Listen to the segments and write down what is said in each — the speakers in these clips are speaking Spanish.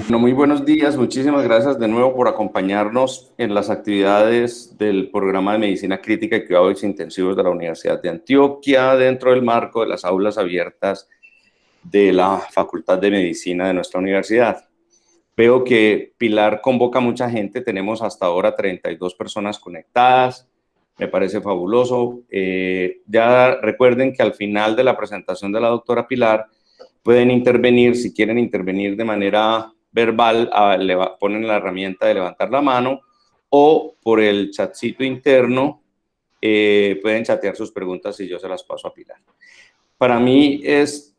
Bueno, muy buenos días, muchísimas gracias de nuevo por acompañarnos en las actividades del programa de Medicina Crítica y Cuidados Intensivos de la Universidad de Antioquia, dentro del marco de las aulas abiertas de la Facultad de Medicina de nuestra universidad. Veo que Pilar convoca a mucha gente, tenemos hasta ahora 32 personas conectadas, me parece fabuloso. Ya recuerden que al final de la presentación de la doctora Pilar pueden intervenir, si quieren intervenir de manera verbal, ponen la herramienta de levantar la mano o por el chatcito interno pueden chatear sus preguntas y yo se las paso a Pilar. Para mí es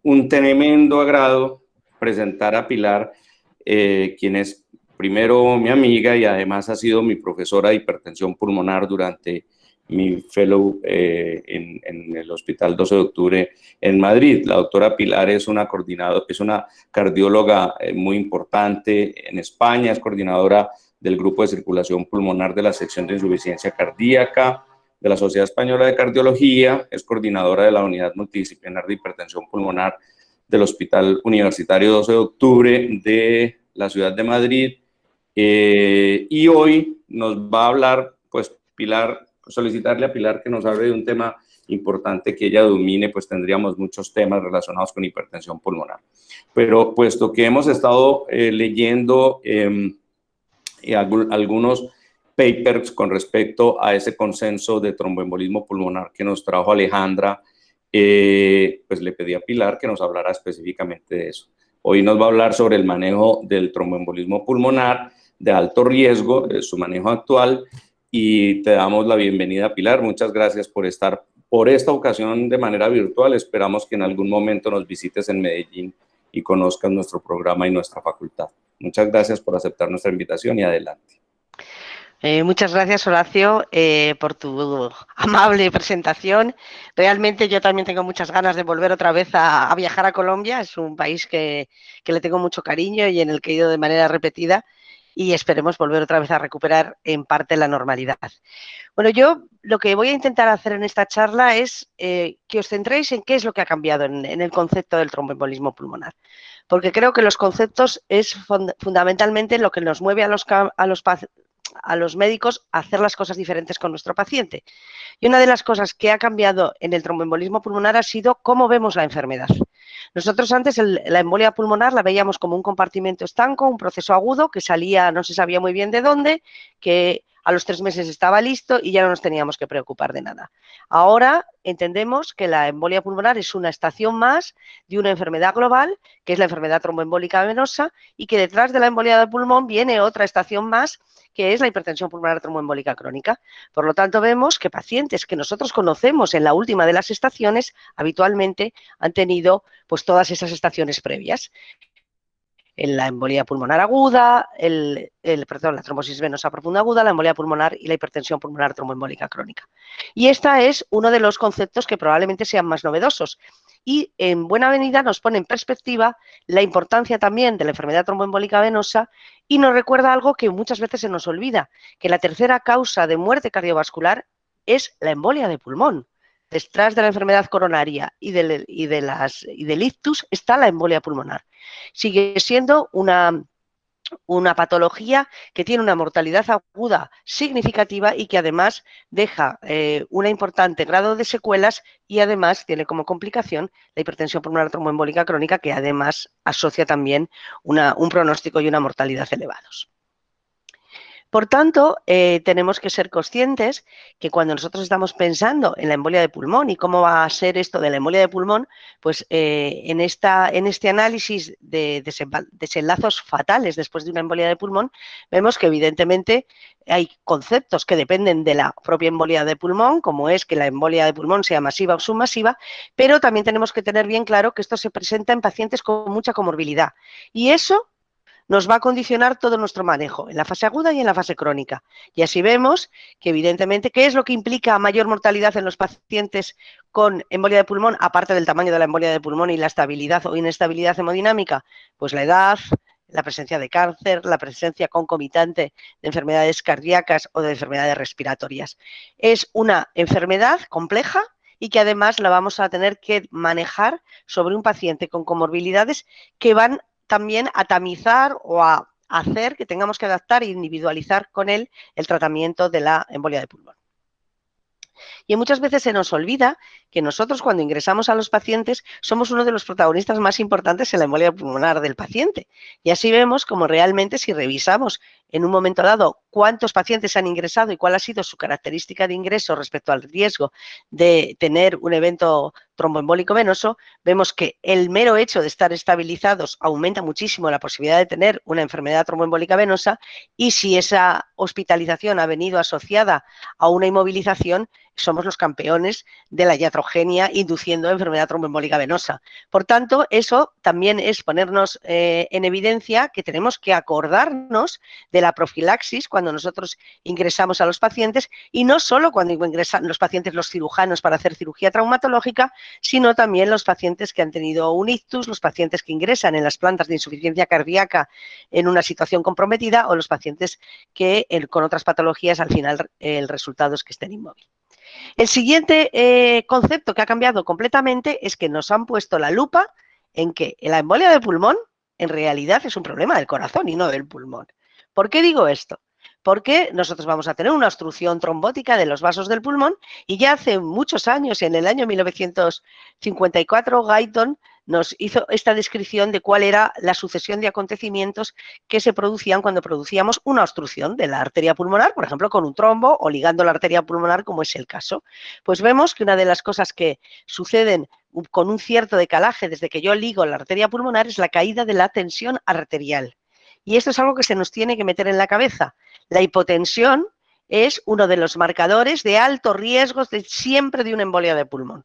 un tremendo agrado presentar a Pilar, quien es primero mi amiga y además ha sido mi profesora de hipertensión pulmonar durante mi fellow en el Hospital 12 de Octubre en Madrid. La doctora Pilar es una cardióloga muy importante en España, es coordinadora del grupo de circulación pulmonar de la sección de insuficiencia cardíaca de la Sociedad Española de Cardiología, es coordinadora de la Unidad Multidisciplinar de Hipertensión Pulmonar del Hospital Universitario 12 de Octubre de la ciudad de Madrid. Y hoy nos va a hablar, pues Pilar, solicitarle a Pilar que nos hable de un tema importante que ella domine, pues tendríamos muchos temas relacionados con hipertensión pulmonar. Pero puesto que hemos estado leyendo algunos papers con respecto a ese consenso de tromboembolismo pulmonar que nos trajo Alejandra, pues le pedí a Pilar que nos hablara específicamente de eso. Hoy nos va a hablar sobre el manejo del tromboembolismo pulmonar de alto riesgo, de su manejo actual, y te damos la bienvenida, Pilar. Muchas gracias por estar por esta ocasión de manera virtual. Esperamos que en algún momento nos visites en Medellín y conozcas nuestro programa y nuestra facultad. Muchas gracias por aceptar nuestra invitación y adelante. Muchas gracias, Horacio, por tu amable presentación. Realmente yo también tengo muchas ganas de volver otra vez a viajar a Colombia. Es un país que le tengo mucho cariño y en el que he ido de manera repetida y esperemos volver otra vez a recuperar en parte la normalidad. Bueno, yo lo que voy a intentar hacer en esta charla es que os centréis en qué es lo que ha cambiado en el concepto del tromboembolismo pulmonar, porque creo que los conceptos es fundamentalmente lo que nos mueve a los médicos a hacer las cosas diferentes con nuestro paciente. Y una de las cosas que ha cambiado en el tromboembolismo pulmonar ha sido cómo vemos la enfermedad. Nosotros antes la embolia pulmonar la veíamos como un compartimento estanco, un proceso agudo que salía, no se sabía muy bien de dónde, que a los 3 meses estaba listo y ya no nos teníamos que preocupar de nada. Ahora entendemos que la embolia pulmonar es una estación más de una enfermedad global, que es la enfermedad tromboembólica venosa, y que detrás de la embolia de pulmón viene otra estación más, que es la hipertensión pulmonar tromboembólica crónica. Por lo tanto, vemos que pacientes que nosotros conocemos en la última de las estaciones habitualmente han tenido pues todas esas estaciones previas. En la embolia pulmonar aguda, la trombosis venosa profunda aguda, la embolia pulmonar y la hipertensión pulmonar tromboembólica crónica. Y este es uno de los conceptos que probablemente sean más novedosos y en buena medida nos pone en perspectiva la importancia también de la enfermedad tromboembólica venosa y nos recuerda algo que muchas veces se nos olvida, que la tercera causa de muerte cardiovascular es la embolia de pulmón. Detrás de la enfermedad coronaria y del ictus está la embolia pulmonar. Sigue siendo una patología que tiene una mortalidad aguda significativa y que además deja un importante grado de secuelas y además tiene como complicación la hipertensión pulmonar tromboembólica crónica, que además asocia también un pronóstico y una mortalidad elevados. Por tanto, tenemos que ser conscientes que cuando nosotros estamos pensando en la embolia de pulmón y cómo va a ser esto de la embolia de pulmón, pues en este análisis de desenlazos fatales después de una embolia de pulmón, vemos que evidentemente hay conceptos que dependen de la propia embolia de pulmón, como es que la embolia de pulmón sea masiva o submasiva, pero también tenemos que tener bien claro que esto se presenta en pacientes con mucha comorbilidad. Y eso nos va a condicionar todo nuestro manejo, en la fase aguda y en la fase crónica. Y así vemos que, evidentemente, ¿qué es lo que implica mayor mortalidad en los pacientes con embolia de pulmón, aparte del tamaño de la embolia de pulmón y la estabilidad o inestabilidad hemodinámica? Pues la edad, la presencia de cáncer, la presencia concomitante de enfermedades cardíacas o de enfermedades respiratorias. Es una enfermedad compleja y que además la vamos a tener que manejar sobre un paciente con comorbilidades que van también a tamizar o a hacer que tengamos que adaptar e individualizar con él el tratamiento de la embolia de pulmón. Y muchas veces se nos olvida que nosotros cuando ingresamos a los pacientes somos uno de los protagonistas más importantes en la embolia pulmonar del paciente. Y así vemos como realmente si revisamos en un momento dado cuántos pacientes han ingresado y cuál ha sido su característica de ingreso respecto al riesgo de tener un evento tromboembólico venoso, vemos que el mero hecho de estar estabilizados aumenta muchísimo la posibilidad de tener una enfermedad tromboembólica venosa, y si esa hospitalización ha venido asociada a una inmovilización, somos los campeones de la iatrogenia induciendo enfermedad tromboembólica venosa. Por tanto, eso también es ponernos en evidencia que tenemos que acordarnos de la profilaxis cuando nosotros ingresamos a los pacientes, y no solo cuando ingresan los pacientes, los cirujanos para hacer cirugía traumatológica, sino también los pacientes que han tenido un ictus, los pacientes que ingresan en las plantas de insuficiencia cardíaca en una situación comprometida, o los pacientes que con otras patologías al final el resultado es que estén inmóviles. El siguiente concepto que ha cambiado completamente es que nos han puesto la lupa en que la embolia de pulmón en realidad es un problema del corazón y no del pulmón. ¿Por qué digo esto? Porque nosotros vamos a tener una obstrucción trombótica de los vasos del pulmón, y ya hace muchos años, en el año 1954, Guyton nos hizo esta descripción de cuál era la sucesión de acontecimientos que se producían cuando producíamos una obstrucción de la arteria pulmonar, por ejemplo, con un trombo o ligando la arteria pulmonar, como es el caso. Pues vemos que una de las cosas que suceden con un cierto decalaje desde que yo ligo la arteria pulmonar es la caída de la tensión arterial. Y esto es algo que se nos tiene que meter en la cabeza. La hipotensión es uno de los marcadores de alto riesgo siempre de una embolia de pulmón.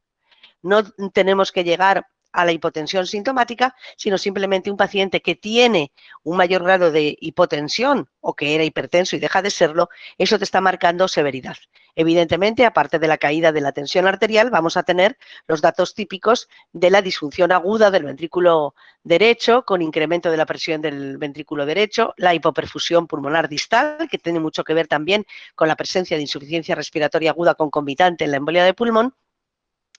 No tenemos que llegar a la hipotensión sintomática, sino simplemente un paciente que tiene un mayor grado de hipotensión o que era hipertenso y deja de serlo, eso te está marcando severidad. Evidentemente, aparte de la caída de la tensión arterial, vamos a tener los datos típicos de la disfunción aguda del ventrículo derecho, con incremento de la presión del ventrículo derecho, la hipoperfusión pulmonar distal, que tiene mucho que ver también con la presencia de insuficiencia respiratoria aguda concomitante en la embolia de pulmón,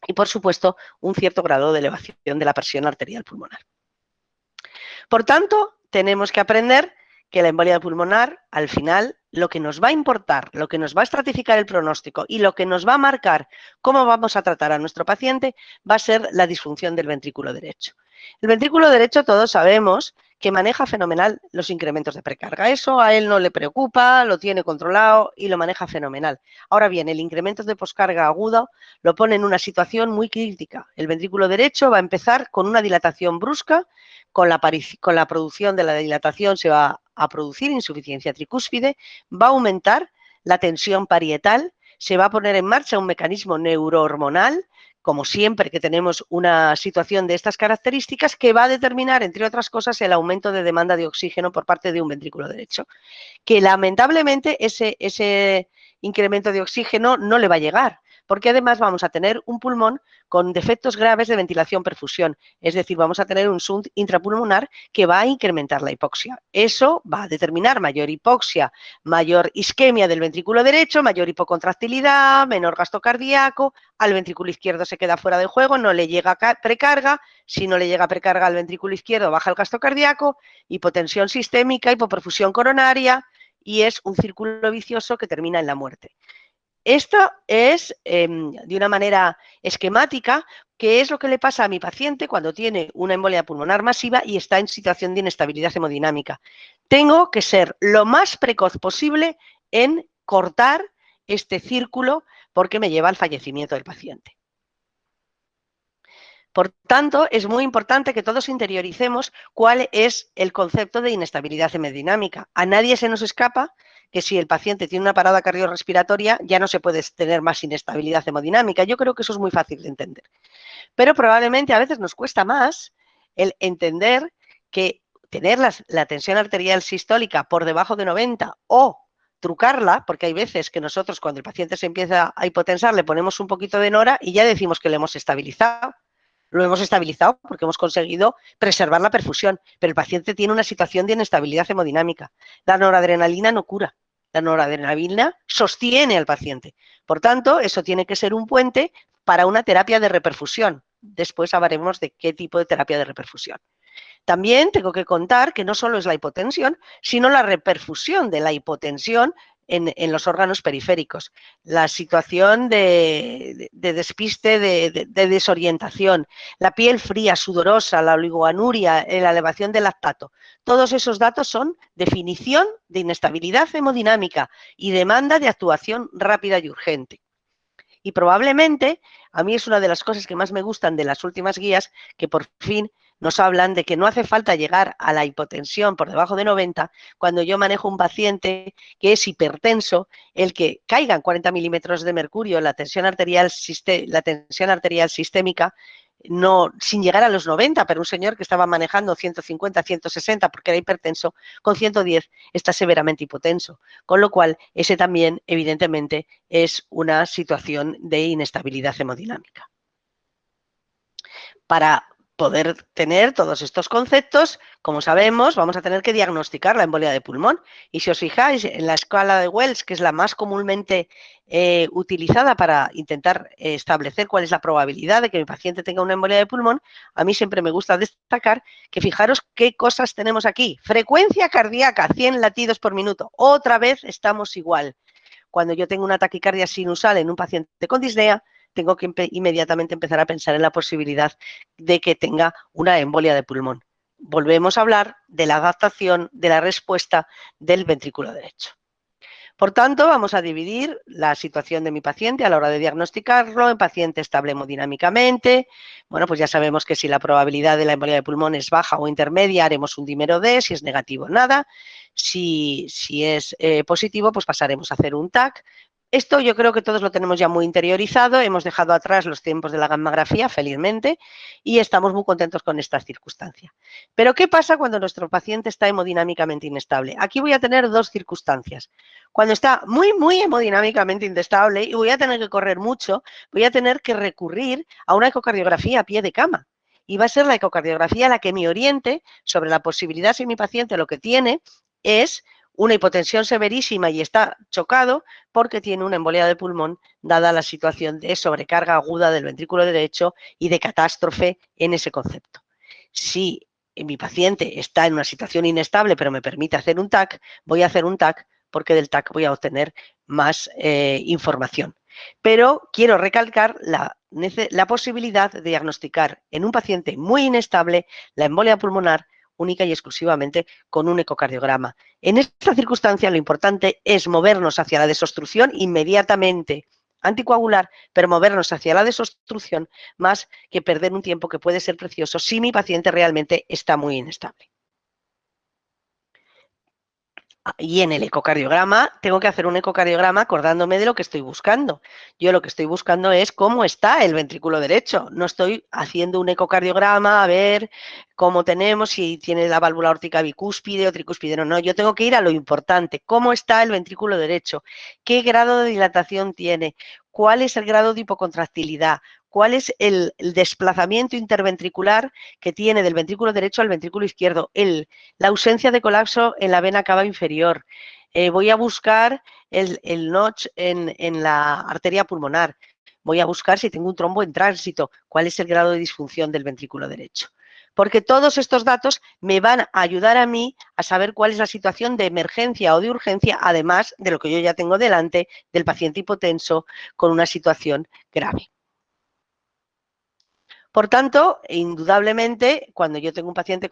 y, por supuesto, un cierto grado de elevación de la presión arterial pulmonar. Por tanto, tenemos que aprender que la embolia pulmonar, al final, lo que nos va a importar, lo que nos va a estratificar el pronóstico y lo que nos va a marcar cómo vamos a tratar a nuestro paciente va a ser la disfunción del ventrículo derecho. El ventrículo derecho, todos sabemos que maneja fenomenal los incrementos de precarga. Eso a él no le preocupa, lo tiene controlado y lo maneja fenomenal. Ahora bien, el incremento de poscarga aguda lo pone en una situación muy crítica. El ventrículo derecho va a empezar con una dilatación brusca. Con la producción de la dilatación se va a producir insuficiencia tricúspide, va a aumentar la tensión parietal, se va a poner en marcha un mecanismo neurohormonal, como siempre que tenemos una situación de estas características, que va a determinar, entre otras cosas, el aumento de demanda de oxígeno por parte de un ventrículo derecho, que lamentablemente ese incremento de oxígeno no le va a llegar, porque además vamos a tener un pulmón con defectos graves de ventilación-perfusión, es decir, vamos a tener un shunt intrapulmonar que va a incrementar la hipoxia. Eso va a determinar mayor hipoxia, mayor isquemia del ventrículo derecho, mayor hipocontractilidad, menor gasto cardíaco, al ventrículo izquierdo se queda fuera de juego, no le llega precarga, si no le llega precarga al ventrículo izquierdo baja el gasto cardíaco, hipotensión sistémica, hipoperfusión coronaria, y es un círculo vicioso que termina en la muerte. Esto es, de una manera esquemática, qué es lo que le pasa a mi paciente cuando tiene una embolia pulmonar masiva y está en situación de inestabilidad hemodinámica. Tengo que ser lo más precoz posible en cortar este círculo porque me lleva al fallecimiento del paciente. Por tanto, es muy importante que todos interioricemos cuál es el concepto de inestabilidad hemodinámica. A nadie se nos escapa que si el paciente tiene una parada cardiorrespiratoria ya no se puede tener más inestabilidad hemodinámica. Yo creo que eso es muy fácil de entender. Pero probablemente a veces nos cuesta más el entender que tener la tensión arterial sistólica por debajo de 90 o trucarla, porque hay veces que nosotros cuando el paciente se empieza a hipotensar le ponemos un poquito de nora y ya decimos que le hemos estabilizado. Lo hemos estabilizado porque hemos conseguido preservar la perfusión, pero el paciente tiene una situación de inestabilidad hemodinámica. La noradrenalina no cura, la noradrenalina sostiene al paciente. Por tanto, eso tiene que ser un puente para una terapia de reperfusión. Después hablaremos de qué tipo de terapia de reperfusión. También tengo que contar que no solo es la hipotensión, sino la reperfusión de la hipotensión en los órganos periféricos, la situación de despiste, de desorientación, la piel fría, sudorosa, la oligoanuria, la elevación del lactato. Todos esos datos son definición de inestabilidad hemodinámica y demanda de actuación rápida y urgente. Y probablemente, a mí es una de las cosas que más me gustan de las últimas guías, que por fin nos hablan de que no hace falta llegar a la hipotensión por debajo de 90 cuando yo manejo un paciente que es hipertenso, el que caigan 40 milímetros de mercurio en la tensión arterial sistémica, no, sin llegar a los 90, pero un señor que estaba manejando 150, 160 porque era hipertenso, con 110 está severamente hipotenso. Con lo cual, ese también, evidentemente, es una situación de inestabilidad hemodinámica. Para poder tener todos estos conceptos, como sabemos, vamos a tener que diagnosticar la embolia de pulmón. Y si os fijáis en la escala de Wells, que es la más comúnmente utilizada para intentar establecer cuál es la probabilidad de que mi paciente tenga una embolia de pulmón, a mí siempre me gusta destacar que fijaros qué cosas tenemos aquí. Frecuencia cardíaca, 100 latidos por minuto. Otra vez estamos igual. Cuando yo tengo una taquicardia sinusal en un paciente con disnea, tengo que inmediatamente empezar a pensar en la posibilidad de que tenga una embolia de pulmón. Volvemos a hablar de la adaptación de la respuesta del ventrículo derecho. Por tanto, vamos a dividir la situación de mi paciente a la hora de diagnosticarlo en paciente estable hemodinámicamente. Bueno, pues ya sabemos que si la probabilidad de la embolia de pulmón es baja o intermedia, haremos un dímero D, si es negativo, nada. Si es positivo, pues pasaremos a hacer un TAC. Esto yo creo que todos lo tenemos ya muy interiorizado, hemos dejado atrás los tiempos de la gammagrafía, felizmente, y estamos muy contentos con esta circunstancia. Pero, ¿qué pasa cuando nuestro paciente está hemodinámicamente inestable? Aquí voy a tener dos circunstancias. Cuando está muy, muy hemodinámicamente inestable y voy a tener que correr mucho, voy a tener que recurrir a una ecocardiografía a pie de cama. Y va a ser la ecocardiografía la que me oriente sobre la posibilidad, si mi paciente lo que tiene es una hipotensión severísima y está chocado porque tiene una embolia de pulmón, dada la situación de sobrecarga aguda del ventrículo derecho y de catástrofe en ese concepto. Si mi paciente está en una situación inestable, pero me permite hacer un TAC, voy a hacer un TAC porque del TAC voy a obtener más información. Pero quiero recalcar la posibilidad de diagnosticar en un paciente muy inestable la embolia pulmonar única y exclusivamente con un ecocardiograma. En esta circunstancia lo importante es movernos hacia la desobstrucción inmediatamente, anticoagular, pero movernos hacia la desobstrucción más que perder un tiempo que puede ser precioso si mi paciente realmente está muy inestable. Y en el ecocardiograma tengo que hacer un ecocardiograma acordándome de lo que estoy buscando. Yo lo que estoy buscando es cómo está el ventrículo derecho. No estoy haciendo un ecocardiograma a ver cómo tenemos, si tiene la válvula aórtica bicúspide o tricúspide. No, yo tengo que ir a lo importante. ¿Cómo está el ventrículo derecho? ¿Qué grado de dilatación tiene? ¿Cuál es el grado de hipocontractilidad? ¿Cuál es el desplazamiento interventricular que tiene del ventrículo derecho al ventrículo izquierdo? La ausencia de colapso en la vena cava inferior. Voy a buscar el notch en la arteria pulmonar. Voy a buscar si tengo un trombo en tránsito. ¿Cuál es el grado de disfunción del ventrículo derecho? Porque todos estos datos me van a ayudar a mí a saber cuál es la situación de emergencia o de urgencia, además de lo que yo ya tengo delante del paciente hipotenso con una situación grave. Por tanto, indudablemente, cuando yo tengo un paciente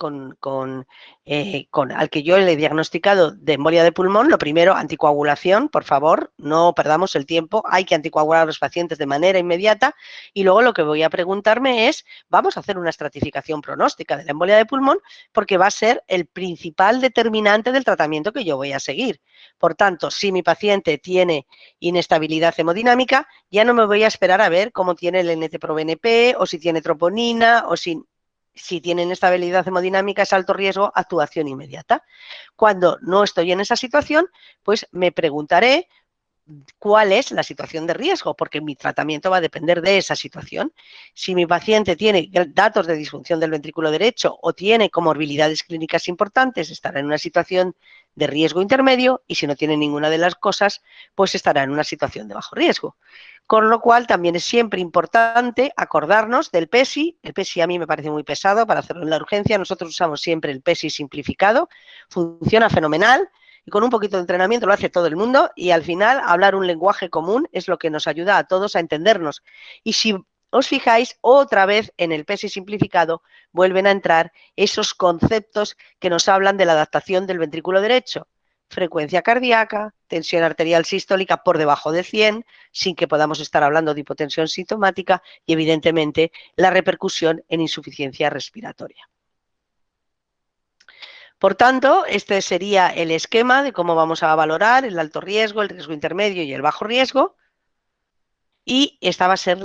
al que yo le he diagnosticado de embolia de pulmón, lo primero, anticoagulación, por favor, no perdamos el tiempo, hay que anticoagular a los pacientes de manera inmediata y luego lo que voy a preguntarme es, vamos a hacer una estratificación pronóstica de la embolia de pulmón porque va a ser el principal determinante del tratamiento que yo voy a seguir. Por tanto, si mi paciente tiene inestabilidad hemodinámica, ya no me voy a esperar a ver cómo tiene el NT-proBNP o si tiene troponina o si tiene inestabilidad hemodinámica es alto riesgo, actuación inmediata. Cuando no estoy en esa situación, pues me preguntaré cuál es la situación de riesgo, porque mi tratamiento va a depender de esa situación. Si mi paciente tiene datos de disfunción del ventrículo derecho o tiene comorbilidades clínicas importantes, estará en una situación de riesgo intermedio, y si no tiene ninguna de las cosas, pues estará en una situación de bajo riesgo. Con lo cual también es siempre importante acordarnos del PESI. El PESI a mí me parece muy pesado para hacerlo en la urgencia. Nosotros usamos siempre el PESI simplificado, funciona fenomenal. Y con un poquito de entrenamiento lo hace todo el mundo, y al final hablar un lenguaje común es lo que nos ayuda a todos a entendernos. Y si os fijáis, otra vez en el PESI simplificado vuelven a entrar esos conceptos que nos hablan de la adaptación del ventrículo derecho. Frecuencia cardíaca, tensión arterial sistólica por debajo de 100, sin que podamos estar hablando de hipotensión sintomática, y evidentemente la repercusión en insuficiencia respiratoria. Por tanto, este sería el esquema de cómo vamos a valorar el alto riesgo, el riesgo intermedio y el bajo riesgo. Y esta va a ser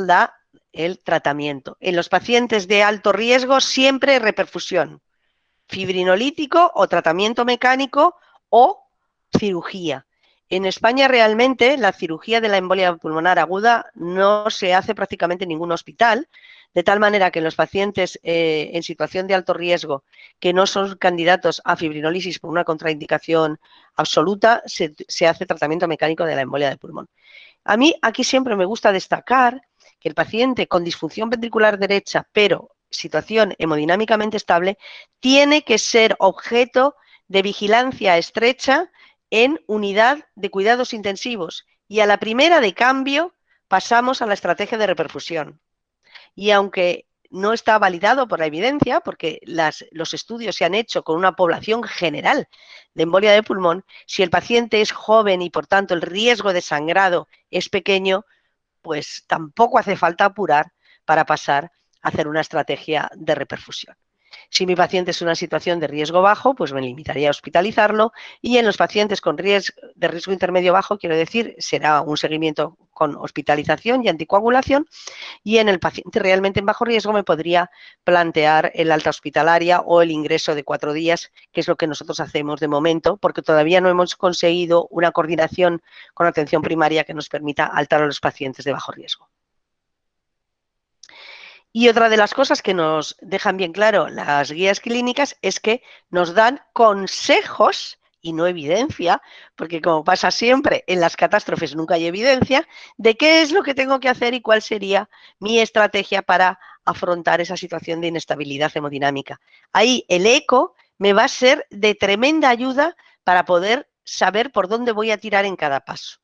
el tratamiento. En los pacientes de alto riesgo siempre reperfusión, fibrinolítico o tratamiento mecánico o cirugía. En España realmente la cirugía de la embolia pulmonar aguda no se hace prácticamente en ningún hospital, de tal manera que en los pacientes en situación de alto riesgo que no son candidatos a fibrinolisis por una contraindicación absoluta, se hace tratamiento mecánico de la embolia de pulmón. A mí aquí siempre me gusta destacar que el paciente con disfunción ventricular derecha, pero situación hemodinámicamente estable, tiene que ser objeto de vigilancia estrecha en unidad de cuidados intensivos, y a la primera de cambio pasamos a la estrategia de reperfusión. Y aunque no está validado por la evidencia, porque los estudios se han hecho con una población general de embolia de pulmón, si el paciente es joven y por tanto el riesgo de sangrado es pequeño, pues tampoco hace falta apurar para pasar a hacer una estrategia de reperfusión. Si mi paciente es una situación de riesgo bajo, pues me limitaría a hospitalizarlo, y en los pacientes con de riesgo intermedio bajo, quiero decir, será un seguimiento con hospitalización y anticoagulación, y en el paciente realmente en bajo riesgo me podría plantear el alta hospitalaria o el ingreso de 4 días, que es lo que nosotros hacemos de momento, porque todavía no hemos conseguido una coordinación con atención primaria que nos permita altar a los pacientes de bajo riesgo. Y otra de las cosas que nos dejan bien claro las guías clínicas es que nos dan consejos y no evidencia, porque como pasa siempre en las catástrofes nunca hay evidencia de qué es lo que tengo que hacer y cuál sería mi estrategia para afrontar esa situación de inestabilidad hemodinámica. Ahí el eco me va a ser de tremenda ayuda para poder saber por dónde voy a tirar en cada paso.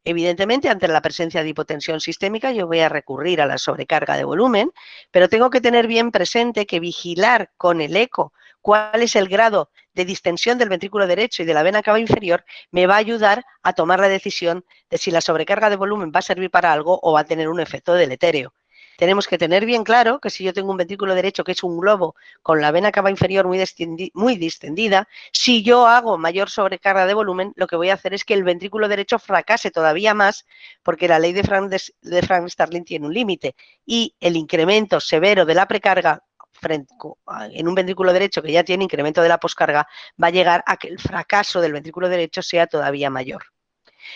Evidentemente, ante la presencia de hipotensión sistémica, yo voy a recurrir a la sobrecarga de volumen, pero tengo que tener bien presente que vigilar con el eco cuál es el grado de distensión del ventrículo derecho y de la vena cava inferior me va a ayudar a tomar la decisión de si la sobrecarga de volumen va a servir para algo o va a tener un efecto deletéreo. Tenemos que tener bien claro que si yo tengo un ventrículo derecho que es un globo con la vena cava inferior muy distendida, si yo hago mayor sobrecarga de volumen, lo que voy a hacer es que el ventrículo derecho fracase todavía más, porque la ley de Frank-Starling tiene un límite, y el incremento severo de la precarga en un ventrículo derecho que ya tiene incremento de la poscarga va a llegar a que el fracaso del ventrículo derecho sea todavía mayor.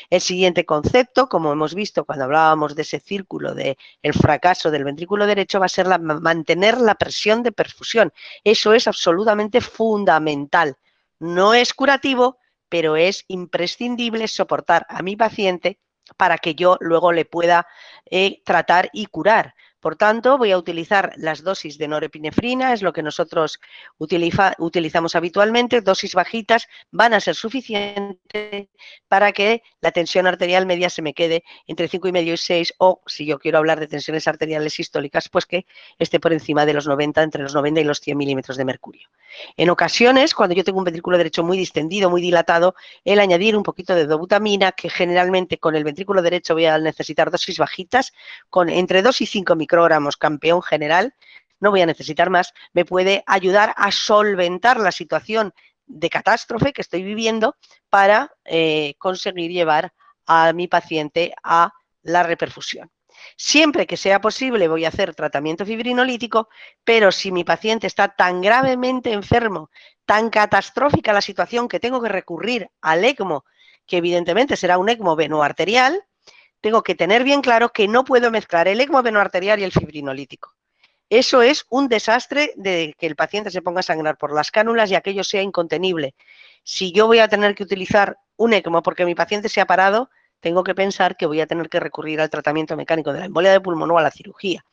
El siguiente concepto, como hemos visto cuando hablábamos de ese círculo del fracaso del ventrículo derecho, va a ser mantener la presión de perfusión. Eso es absolutamente fundamental. No es curativo, pero es imprescindible soportar a mi paciente para que yo luego le pueda tratar y curar. Por tanto, voy a utilizar las dosis de norepinefrina, es lo que nosotros utilizamos habitualmente. Dosis bajitas van a ser suficientes para que la tensión arterial media se me quede entre 5,5 y 6, o si yo quiero hablar de tensiones arteriales sistólicas, pues que esté por encima de los 90, entre los 90 y los 100 milímetros de mercurio. En ocasiones, cuando yo tengo un ventrículo derecho muy distendido, muy dilatado, el añadir un poquito de dobutamina, que generalmente con el ventrículo derecho voy a necesitar dosis bajitas, con entre 2 y 5 microgramos campeón general, no voy a necesitar más, me puede ayudar a solventar la situación de catástrofe que estoy viviendo para conseguir llevar a mi paciente a la reperfusión. Siempre que sea posible voy a hacer tratamiento fibrinolítico, pero si mi paciente está tan gravemente enfermo, tan catastrófica la situación que tengo que recurrir al ECMO, que evidentemente será un ECMO venoarterial, tengo que tener bien claro que no puedo mezclar el ECMO venoarterial y el fibrinolítico. Eso es un desastre de que el paciente se ponga a sangrar por las cánulas y aquello sea incontenible. Si yo voy a tener que utilizar un ECMO porque mi paciente se ha parado, tengo que pensar que voy a tener que recurrir al tratamiento mecánico de la embolia de pulmón o a la cirugía,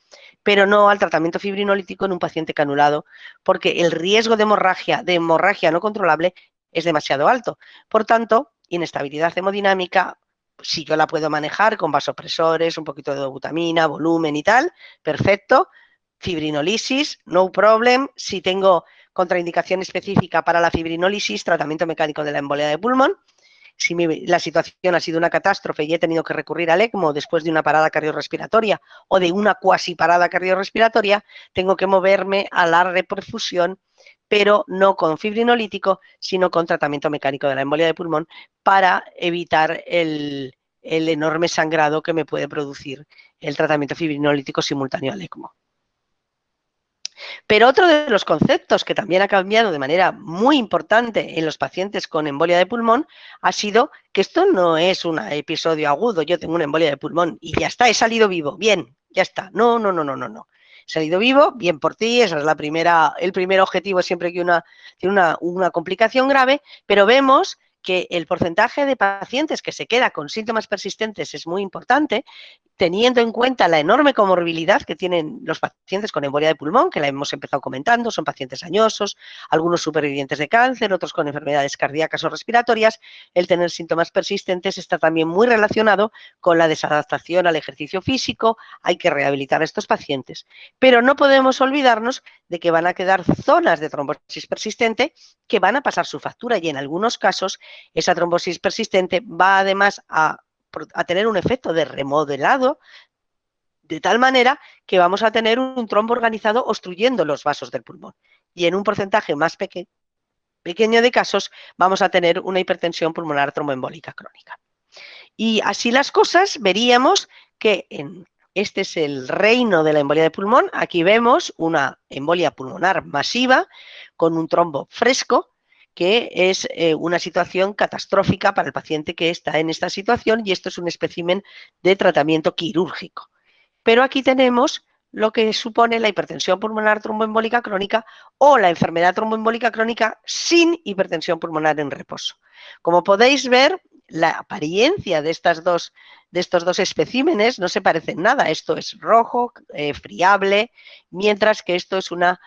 pero no al tratamiento fibrinolítico en un paciente canulado, porque el riesgo de hemorragia no controlable es demasiado alto. Por tanto, inestabilidad hemodinámica, si yo la puedo manejar con vasopresores, un poquito de dobutamina, volumen y tal, perfecto. Fibrinolisis, no problem. Si tengo contraindicación específica para la fibrinolisis, tratamiento mecánico de la embolia de pulmón. Si la situación ha sido una catástrofe y he tenido que recurrir al ECMO después de una parada cardiorrespiratoria o de una cuasi parada cardiorrespiratoria, tengo que moverme a la reperfusión, pero no con fibrinolítico, sino con tratamiento mecánico de la embolia de pulmón para evitar el enorme sangrado que me puede producir el tratamiento fibrinolítico simultáneo al ECMO. Pero otro de los conceptos que también ha cambiado de manera muy importante en los pacientes con embolia de pulmón ha sido que esto no es un episodio agudo, yo tengo una embolia de pulmón y ya está, he salido vivo, bien, ya está. No, no, no, no, no, no. He salido vivo, bien por ti, esa es el primer objetivo siempre que tiene una complicación grave, pero vemos que el porcentaje de pacientes que se queda con síntomas persistentes es muy importante, teniendo en cuenta la enorme comorbilidad que tienen los pacientes con embolia de pulmón, que la hemos empezado comentando, son pacientes añosos, algunos supervivientes de cáncer, otros con enfermedades cardíacas o respiratorias. El tener síntomas persistentes está también muy relacionado con la desadaptación al ejercicio físico, hay que rehabilitar a estos pacientes. Pero no podemos olvidarnos de que van a quedar zonas de trombosis persistente que van a pasar su factura y en algunos casos esa trombosis persistente va además a tener un efecto de remodelado de tal manera que vamos a tener un trombo organizado obstruyendo los vasos del pulmón. Y en un porcentaje más pequeño de casos vamos a tener una hipertensión pulmonar tromboembólica crónica. Y así las cosas, veríamos que este es el reino de la embolia de pulmón. Aquí vemos una embolia pulmonar masiva con un trombo fresco, que es una situación catastrófica para el paciente que está en esta situación, y esto es un espécimen de tratamiento quirúrgico. Pero aquí tenemos lo que supone la hipertensión pulmonar tromboembólica crónica o la enfermedad tromboembólica crónica sin hipertensión pulmonar en reposo. Como podéis ver, la apariencia de estos dos especímenes no se parecen nada. Esto es rojo, friable, mientras que esto es una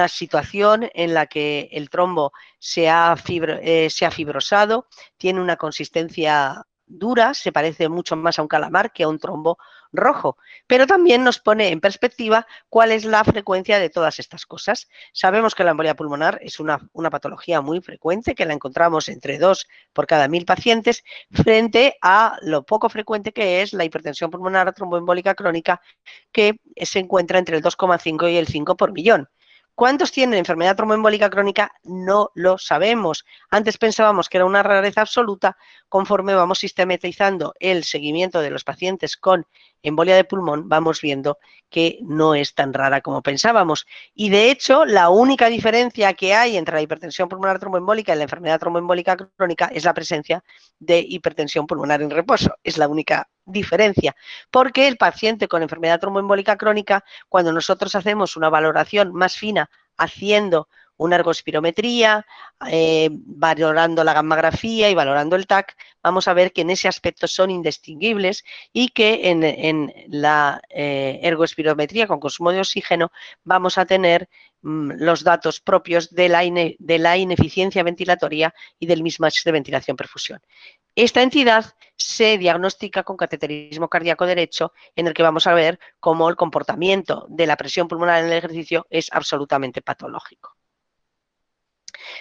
situación en la que el trombo se ha fibrosado, tiene una consistencia dura, se parece mucho más a un calamar que a un trombo rojo, pero también nos pone en perspectiva cuál es la frecuencia de todas estas cosas. Sabemos que la embolia pulmonar es una patología muy frecuente, que la encontramos entre 2 por cada 1000 pacientes, frente a lo poco frecuente que es la hipertensión pulmonar tromboembólica crónica, que se encuentra entre el 2,5 y el 5 por millón. ¿Cuántos tienen enfermedad tromboembólica crónica? No lo sabemos. Antes pensábamos que era una rareza absoluta. Conforme vamos sistematizando el seguimiento de los pacientes con embolia de pulmón, vamos viendo que no es tan rara como pensábamos. Y de hecho, la única diferencia que hay entre la hipertensión pulmonar tromboembólica y la enfermedad tromboembólica crónica es la presencia de hipertensión pulmonar en reposo. Es la única diferencia, porque el paciente con enfermedad tromboembólica crónica, cuando nosotros hacemos una valoración más fina haciendo una ergospirometría, valorando la gammagrafía y valorando el TAC, vamos a ver que en ese aspecto son indistinguibles y que en la ergospirometría con consumo de oxígeno vamos a tener los datos propios de la ineficiencia ventilatoria y del mismatch de ventilación-perfusión. Esta entidad se diagnostica con cateterismo cardíaco derecho, en el que vamos a ver cómo el comportamiento de la presión pulmonar en el ejercicio es absolutamente patológico.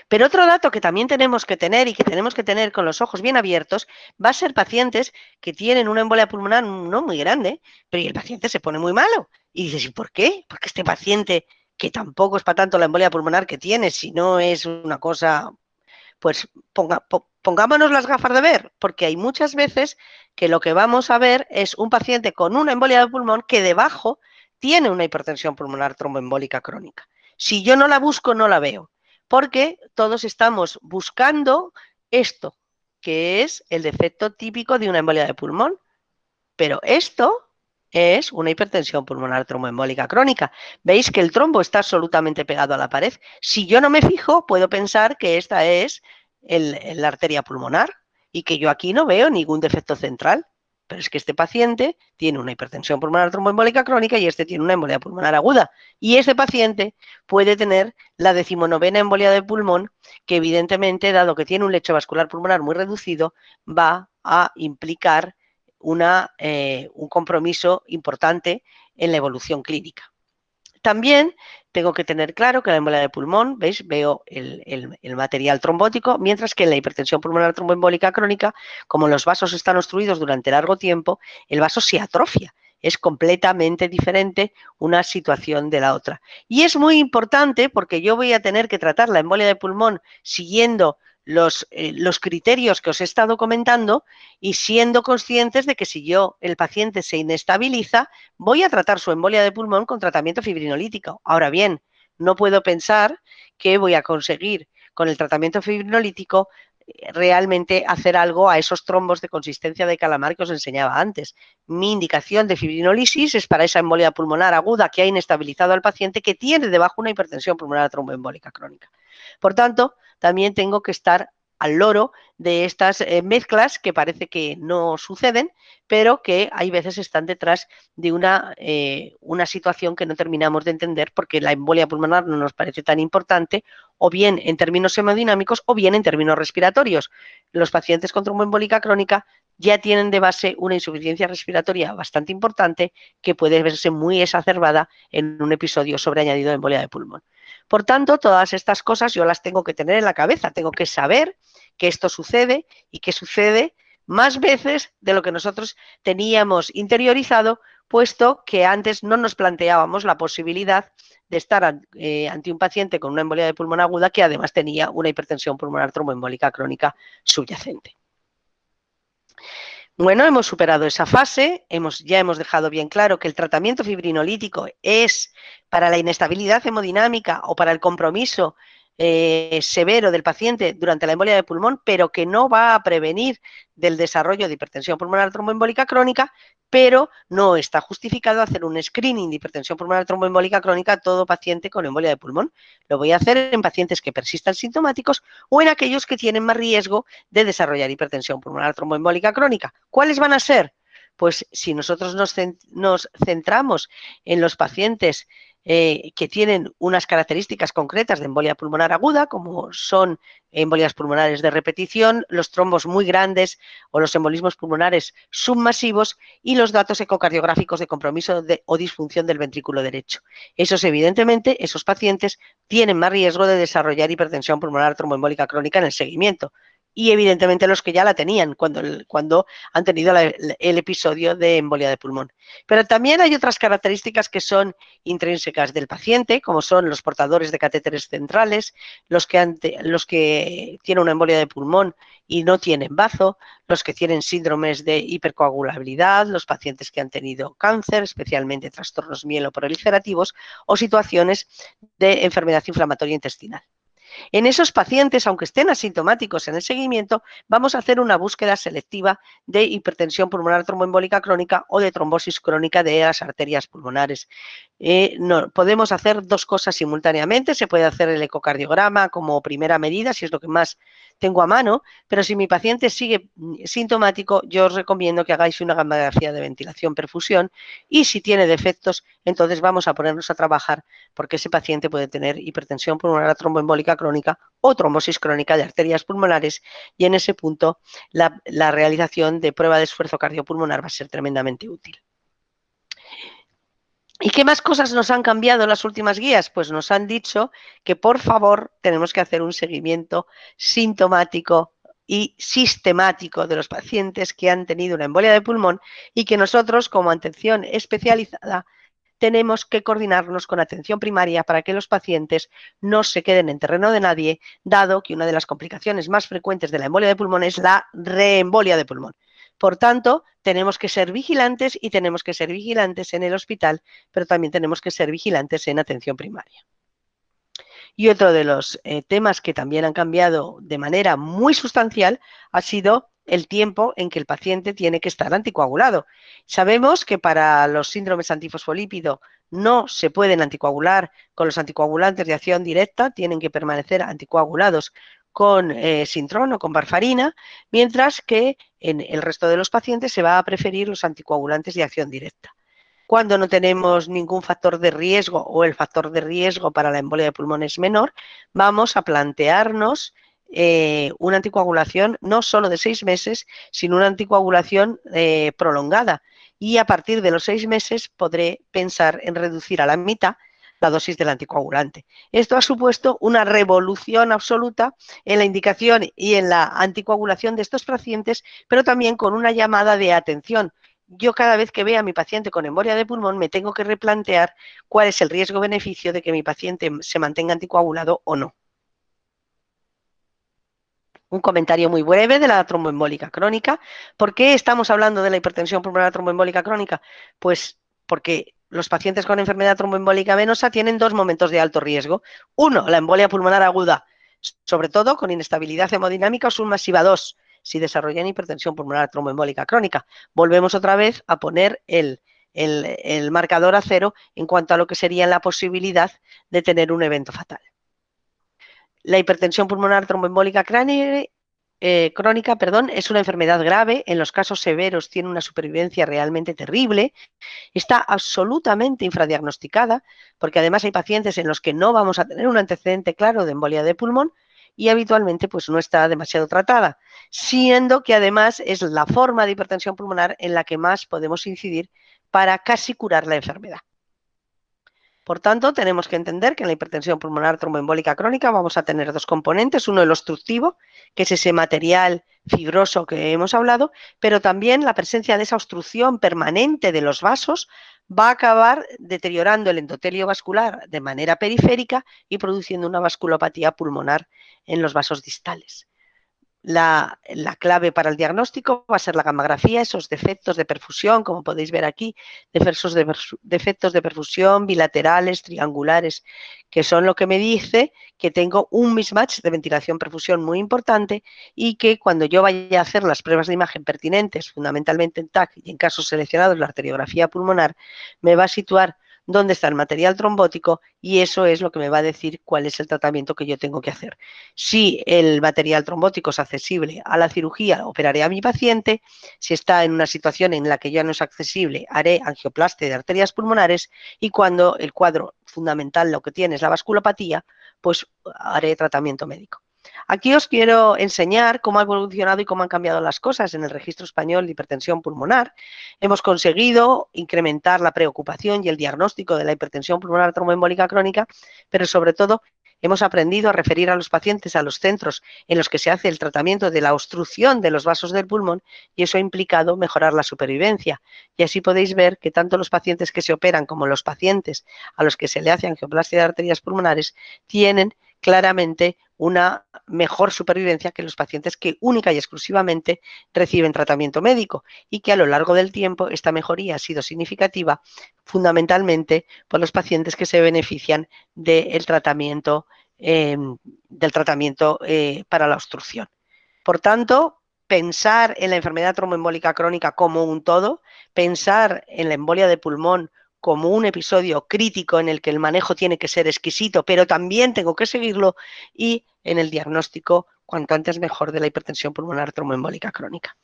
Pero otro dato que también tenemos que tener y que tenemos que tener con los ojos bien abiertos va a ser pacientes que tienen una embolia pulmonar no muy grande, pero y el paciente se pone muy malo. Y dices, ¿y por qué? Porque este paciente, que tampoco es para tanto la embolia pulmonar que tiene, si no es una cosa, pues pongámonos las gafas de ver, porque hay muchas veces que lo que vamos a ver es un paciente con una embolia de pulmón que debajo tiene una hipertensión pulmonar tromboembólica crónica. Si yo no la busco, no la veo, porque todos estamos buscando esto, que es el defecto típico de una embolia de pulmón. Pero esto es una hipertensión pulmonar tromboembólica crónica. Veis que el trombo está absolutamente pegado a la pared. Si yo no me fijo, puedo pensar que esta es la arteria pulmonar y que yo aquí no veo ningún defecto central. Pero es que este paciente tiene una hipertensión pulmonar tromboembólica crónica y este tiene una embolia pulmonar aguda. Y este paciente puede tener la 19ª embolia de pulmón, que evidentemente, dado que tiene un lecho vascular pulmonar muy reducido, va a implicar un compromiso importante en la evolución clínica. También tengo que tener claro que la embolia de pulmón, ¿veis? Veo el material trombótico, mientras que en la hipertensión pulmonar tromboembólica crónica, como los vasos están obstruidos durante largo tiempo, el vaso se atrofia. Es completamente diferente una situación de la otra. Y es muy importante porque yo voy a tener que tratar la embolia de pulmón siguiendo los criterios que os he estado comentando y siendo conscientes de que si el paciente se inestabiliza, voy a tratar su embolia de pulmón con tratamiento fibrinolítico. Ahora bien, no puedo pensar que voy a conseguir con el tratamiento fibrinolítico realmente hacer algo a esos trombos de consistencia de calamar que os enseñaba antes. Mi indicación de fibrinolisis es para esa embolia pulmonar aguda que ha inestabilizado al paciente, que tiene debajo una hipertensión pulmonar tromboembólica crónica. Por tanto, también tengo que estar al loro de estas mezclas que parece que no suceden, pero que hay veces están detrás de una situación que no terminamos de entender porque la embolia pulmonar no nos parece tan importante, o bien en términos hemodinámicos o bien en términos respiratorios. Los pacientes con tromboembólica crónica ya tienen de base una insuficiencia respiratoria bastante importante que puede verse muy exacerbada en un episodio sobreañadido de embolia de pulmón. Por tanto, todas estas cosas yo las tengo que tener en la cabeza, tengo que saber que esto sucede y que sucede más veces de lo que nosotros teníamos interiorizado, puesto que antes no nos planteábamos la posibilidad de estar ante un paciente con una embolia de pulmón aguda que además tenía una hipertensión pulmonar tromboembólica crónica subyacente. Bueno, hemos superado esa fase, ya hemos dejado bien claro que el tratamiento fibrinolítico es para la inestabilidad hemodinámica o para el compromiso severo del paciente durante la embolia de pulmón, pero que no va a prevenir del desarrollo de hipertensión pulmonar tromboembólica crónica, pero no está justificado hacer un screening de hipertensión pulmonar tromboembólica crónica a todo paciente con embolia de pulmón. Lo voy a hacer en pacientes que persistan sintomáticos o en aquellos que tienen más riesgo de desarrollar hipertensión pulmonar tromboembólica crónica. ¿Cuáles van a ser? Pues si nosotros nos centramos en los pacientes que tienen unas características concretas de embolia pulmonar aguda, como son embolias pulmonares de repetición, los trombos muy grandes o los embolismos pulmonares submasivos y los datos ecocardiográficos de compromiso o disfunción del ventrículo derecho. Evidentemente, esos pacientes tienen más riesgo de desarrollar hipertensión pulmonar tromboembólica crónica en el seguimiento. Y evidentemente los que ya la tenían cuando han tenido el episodio de embolia de pulmón. Pero también hay otras características que son intrínsecas del paciente, como son los portadores de catéteres centrales, los que tienen una embolia de pulmón y no tienen bazo, los que tienen síndromes de hipercoagulabilidad, los pacientes que han tenido cáncer, especialmente trastornos mieloproliferativos o situaciones de enfermedad inflamatoria intestinal. En esos pacientes, aunque estén asintomáticos en el seguimiento, vamos a hacer una búsqueda selectiva de hipertensión pulmonar tromboembólica crónica o de trombosis crónica de las arterias pulmonares. Podemos hacer dos cosas simultáneamente. Se puede hacer el ecocardiograma como primera medida, si es lo que más tengo a mano, pero si mi paciente sigue sintomático, yo os recomiendo que hagáis una gamografía de ventilación-perfusión y si tiene defectos, entonces vamos a ponernos a trabajar porque ese paciente puede tener hipertensión pulmonar tromboembólica crónica o trombosis crónica de arterias pulmonares y en ese punto la realización de prueba de esfuerzo cardiopulmonar va a ser tremendamente útil. ¿Y qué más cosas nos han cambiado en las últimas guías? Pues nos han dicho que por favor tenemos que hacer un seguimiento sintomático y sistemático de los pacientes que han tenido una embolia de pulmón y que nosotros como atención especializada tenemos que coordinarnos con atención primaria para que los pacientes no se queden en terreno de nadie, dado que una de las complicaciones más frecuentes de la embolia de pulmón es la reembolia de pulmón. Por tanto, tenemos que ser vigilantes y tenemos que ser vigilantes en el hospital, pero también tenemos que ser vigilantes en atención primaria. Y otro de los temas que también han cambiado de manera muy sustancial ha sido el tiempo en que el paciente tiene que estar anticoagulado. Sabemos que para los síndromes antifosfolípido no se pueden anticoagular con los anticoagulantes de acción directa, tienen que permanecer anticoagulados con Sintrom o con varfarina, mientras que en el resto de los pacientes se va a preferir los anticoagulantes de acción directa. Cuando no tenemos ningún factor de riesgo o el factor de riesgo para la embolia de pulmón es menor, vamos a plantearnos una anticoagulación no solo de 6 meses, sino una anticoagulación prolongada. Y a partir de los 6 meses podré pensar en reducir a la mitad la dosis del anticoagulante. Esto ha supuesto una revolución absoluta en la indicación y en la anticoagulación de estos pacientes, pero también con una llamada de atención. Yo cada vez que vea a mi paciente con embolia de pulmón me tengo que replantear cuál es el riesgo-beneficio de que mi paciente se mantenga anticoagulado o no. Un comentario muy breve de la tromboembólica crónica. ¿Por qué estamos hablando de la hipertensión pulmonar tromboembólica crónica? Pues porque los pacientes con enfermedad tromboembólica venosa tienen 2 momentos de alto riesgo. Uno, la embolia pulmonar aguda, sobre todo con inestabilidad hemodinámica o submasiva. 2, si desarrollan hipertensión pulmonar tromboembólica crónica. Volvemos otra vez a poner el marcador a 0 en cuanto a lo que sería la posibilidad de tener un evento fatal. La hipertensión pulmonar tromboembólica crónica, es una enfermedad grave, en los casos severos tiene una supervivencia realmente terrible, está absolutamente infradiagnosticada, porque además hay pacientes en los que no vamos a tener un antecedente claro de embolia de pulmón y habitualmente pues no está demasiado tratada, siendo que además es la forma de hipertensión pulmonar en la que más podemos incidir para casi curar la enfermedad. Por tanto, tenemos que entender que en la hipertensión pulmonar tromboembólica crónica vamos a tener 2 componentes, uno el obstructivo, que es ese material fibroso que hemos hablado, pero también la presencia de esa obstrucción permanente de los vasos va a acabar deteriorando el endotelio vascular de manera periférica y produciendo una vasculopatía pulmonar en los vasos distales. La clave para el diagnóstico va a ser la gammagrafía, esos defectos de perfusión, como podéis ver aquí, defectos de perfusión bilaterales, triangulares, que son lo que me dice que tengo un mismatch de ventilación-perfusión muy importante y que cuando yo vaya a hacer las pruebas de imagen pertinentes, fundamentalmente en TAC y en casos seleccionados la arteriografía pulmonar, me va a situar dónde está el material trombótico y eso es lo que me va a decir cuál es el tratamiento que yo tengo que hacer. Si el material trombótico es accesible a la cirugía, operaré a mi paciente. Si está en una situación en la que ya no es accesible, haré angioplastia de arterias pulmonares y cuando el cuadro fundamental lo que tiene es la vasculopatía, pues haré tratamiento médico. Aquí os quiero enseñar cómo ha evolucionado y cómo han cambiado las cosas en el registro español de hipertensión pulmonar. Hemos conseguido incrementar la preocupación y el diagnóstico de la hipertensión pulmonar tromboembólica crónica, pero sobre todo hemos aprendido a referir a los pacientes a los centros en los que se hace el tratamiento de la obstrucción de los vasos del pulmón y eso ha implicado mejorar la supervivencia. Y así podéis ver que tanto los pacientes que se operan como los pacientes a los que se le hace angioplastia de arterias pulmonares tienen claramente una mejor supervivencia que los pacientes que única y exclusivamente reciben tratamiento médico y que a lo largo del tiempo esta mejoría ha sido significativa fundamentalmente por los pacientes que se benefician del tratamiento, para la obstrucción. Por tanto, pensar en la enfermedad tromboembólica crónica como un todo, pensar en la embolia de pulmón como un episodio crítico en el que el manejo tiene que ser exquisito, pero también tengo que seguirlo, y en el diagnóstico cuanto antes mejor de la hipertensión pulmonar tromboembólica crónica.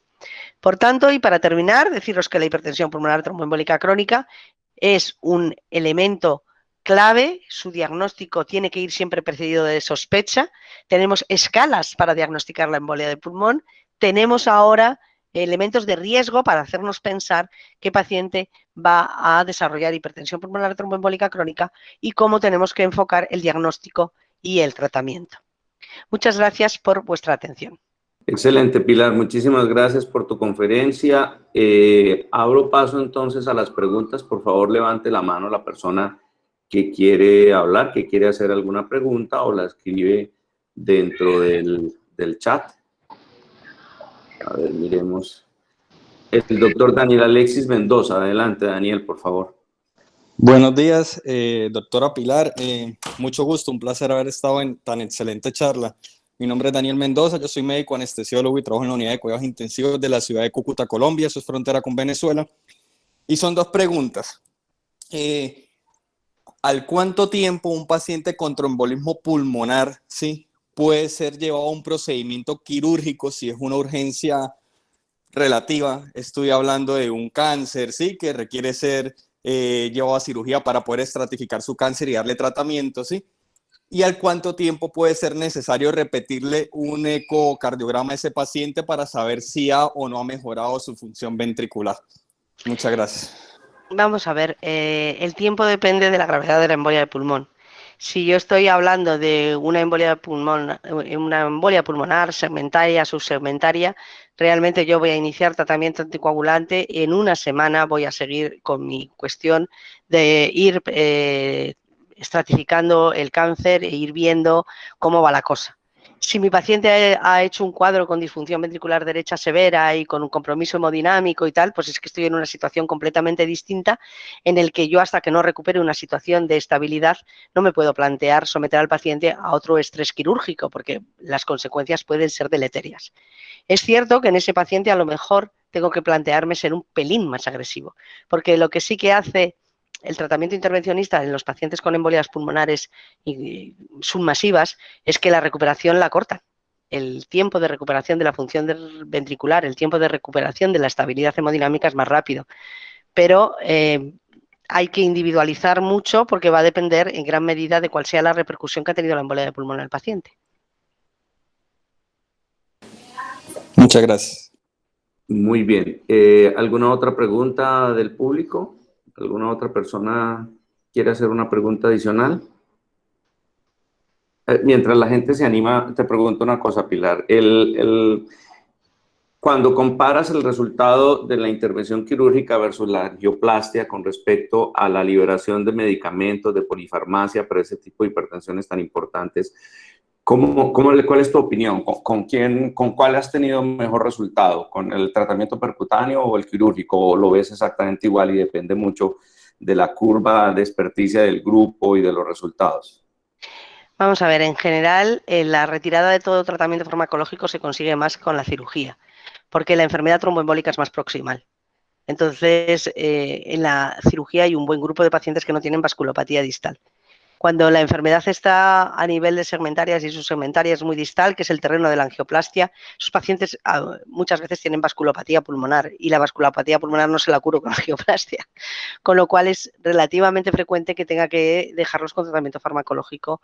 Por tanto, y para terminar, deciros que la hipertensión pulmonar tromboembólica crónica es un elemento clave, su diagnóstico tiene que ir siempre precedido de sospecha, tenemos escalas para diagnosticar la embolia de pulmón, tenemos ahora elementos de riesgo para hacernos pensar qué paciente va a desarrollar hipertensión pulmonar tromboembólica crónica y cómo tenemos que enfocar el diagnóstico y el tratamiento. Muchas gracias por vuestra atención. Excelente, Pilar. Muchísimas gracias por tu conferencia. Abro paso entonces a las preguntas. Por favor, levante la mano la persona que quiere hablar, que quiere hacer alguna pregunta o la escribe dentro del chat. A ver, miremos. El doctor Daniel Alexis Mendoza. Adelante, Daniel, por favor. Buenos días, doctora Pilar. Mucho gusto, un placer haber estado en tan excelente charla. Mi nombre es Daniel Mendoza, yo soy médico anestesiólogo y trabajo en la unidad de cuidados intensivos de la ciudad de Cúcuta, Colombia, eso es frontera con Venezuela. Y son dos preguntas. ¿Al cuánto tiempo un paciente con tromboembolismo pulmonar, sí, puede ser llevado a un procedimiento quirúrgico si es una urgencia relativa? Estoy hablando de un cáncer, sí, que requiere ser llevado a cirugía para poder estratificar su cáncer y darle tratamiento, sí. ¿Y al cuánto tiempo puede ser necesario repetirle un ecocardiograma a ese paciente para saber si ha o no ha mejorado su función ventricular? Muchas gracias. Vamos a ver, el tiempo depende de la gravedad de la embolia de pulmón. Si yo estoy hablando de una embolia pulmonar segmentaria, subsegmentaria, realmente yo voy a iniciar tratamiento anticoagulante y en una semana voy a seguir con mi cuestión de ir estratificando el cáncer e ir viendo cómo va la cosa. Si mi paciente ha hecho un cuadro con disfunción ventricular derecha severa y con un compromiso hemodinámico y tal, pues es que estoy en una situación completamente distinta en el que yo hasta que no recupere una situación de estabilidad no me puedo plantear someter al paciente a otro estrés quirúrgico porque las consecuencias pueden ser deleterias. Es cierto que en ese paciente a lo mejor tengo que plantearme ser un pelín más agresivo, porque lo que sí que hace el tratamiento intervencionista en los pacientes con embolias pulmonares y submasivas es que la recuperación la cortan. El tiempo de recuperación de la función ventricular, el tiempo de recuperación de la estabilidad hemodinámica es más rápido, pero hay que individualizar mucho porque va a depender en gran medida de cuál sea la repercusión que ha tenido la embolia de pulmón en el paciente. Muchas gracias. Muy bien. ¿Alguna otra pregunta del público? ¿Alguna otra persona quiere hacer una pregunta adicional? Mientras la gente se anima, te pregunto una cosa, Pilar. Cuando comparas el resultado de la intervención quirúrgica versus la angioplastia con respecto a la liberación de medicamentos, de polifarmacia para ese tipo de hipertensiones tan importantes, ¿cuál es tu opinión? ¿Con cuál has tenido mejor resultado? ¿Con el tratamiento percutáneo o el quirúrgico? ¿O lo ves exactamente igual y depende mucho de la curva de experticia del grupo y de los resultados? Vamos a ver, en general, la retirada de todo tratamiento farmacológico se consigue más con la cirugía, porque la enfermedad tromboembólica es más proximal. Entonces, en la cirugía hay un buen grupo de pacientes que no tienen vasculopatía distal. Cuando la enfermedad está a nivel de segmentarias y subsegmentarias muy distal, que es el terreno de la angioplastia, esos pacientes muchas veces tienen vasculopatía pulmonar y la vasculopatía pulmonar no se la curo con angioplastia, con lo cual es relativamente frecuente que tenga que dejarlos con tratamiento farmacológico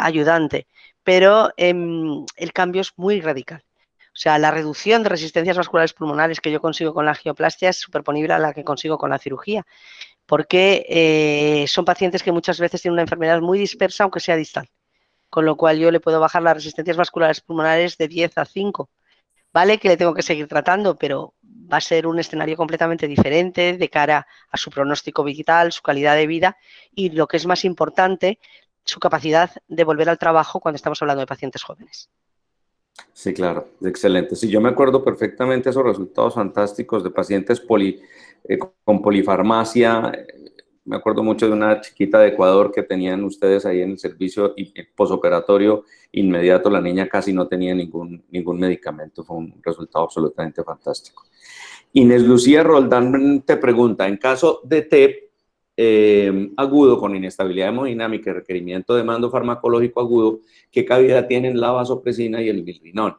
ayudante, pero el cambio es muy radical. O sea, la reducción de resistencias vasculares pulmonares que yo consigo con la angioplastia es superponible a la que consigo con la cirugía, porque son pacientes que muchas veces tienen una enfermedad muy dispersa, aunque sea distal, con lo cual yo le puedo bajar las resistencias vasculares pulmonares de 10 a 5. Vale que le tengo que seguir tratando, pero va a ser un escenario completamente diferente de cara a su pronóstico vital, su calidad de vida y, lo que es más importante, su capacidad de volver al trabajo cuando estamos hablando de pacientes jóvenes. Sí, claro, excelente. Sí, yo me acuerdo perfectamente esos resultados fantásticos de pacientes con polifarmacia. Me acuerdo mucho de una chiquita de Ecuador que tenían ustedes ahí en el servicio y posoperatorio inmediato. La niña casi no tenía ningún medicamento. Fue un resultado absolutamente fantástico. Inés Lucía Roldán te pregunta, en caso de TEP agudo con inestabilidad hemodinámica y requerimiento de mando farmacológico agudo, ¿qué cabida tienen la vasopresina y el milrinol?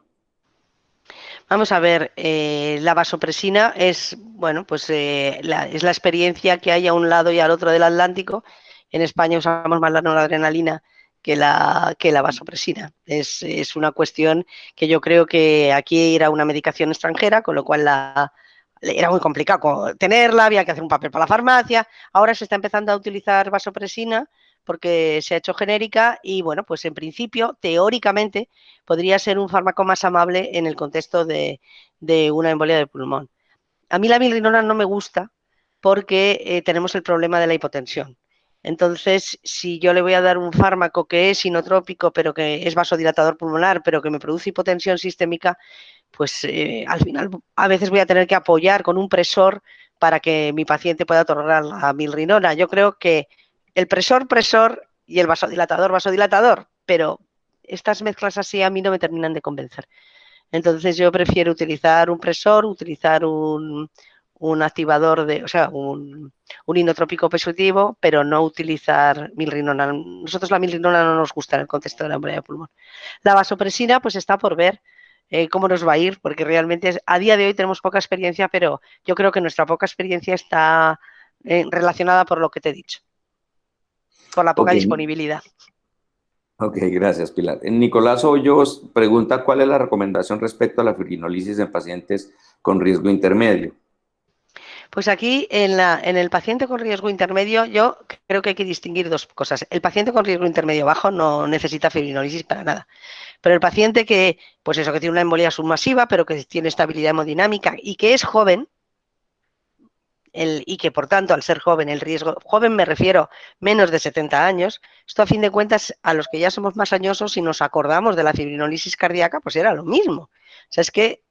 Vamos a ver, la vasopresina es, bueno, pues es la experiencia que hay a un lado y al otro del Atlántico. En España usamos más la noradrenalina que la vasopresina. Es una cuestión que yo creo que aquí era una medicación extranjera, con lo cual era muy complicado tenerla, había que hacer un papel para la farmacia. Ahora se está empezando a utilizar vasopresina porque se ha hecho genérica y, bueno, pues en principio, teóricamente, podría ser un fármaco más amable en el contexto de una embolia de pulmón. A mí la milrinona no me gusta porque tenemos el problema de la hipotensión. Entonces, si yo le voy a dar un fármaco que es inotrópico, pero que es vasodilatador pulmonar, pero que me produce hipotensión sistémica, pues al final a veces voy a tener que apoyar con un presor para que mi paciente pueda tolerar la milrinona. Yo creo que el presor y el vasodilatador, pero estas mezclas así a mí no me terminan de convencer. Entonces yo prefiero utilizar un presor, utilizar un activador, o sea, un inotrópico positivo, pero no utilizar milrinona. Nosotros la milrinona no nos gusta en el contexto de la embolia de pulmón. La vasopresina pues está por ver cómo nos va a ir, porque realmente a día de hoy tenemos poca experiencia, pero yo creo que nuestra poca experiencia está relacionada por lo que te he dicho, por la poca disponibilidad. Ok, gracias, Pilar. Nicolás Hoyos pregunta cuál es la recomendación respecto a la fibrinolisis en pacientes con riesgo intermedio. Pues aquí en el paciente con riesgo intermedio yo creo que hay que distinguir dos cosas. El paciente con riesgo intermedio bajo no necesita fibrinolisis para nada, pero el paciente que, pues eso, que tiene una embolia submasiva, pero que tiene estabilidad hemodinámica y que es joven, y que por tanto al ser joven, el riesgo, joven me refiero menos de 70 años, esto a fin de cuentas a los que ya somos más añosos y nos acordamos de la fibrinolisis cardíaca, pues era lo mismo. O sea, es que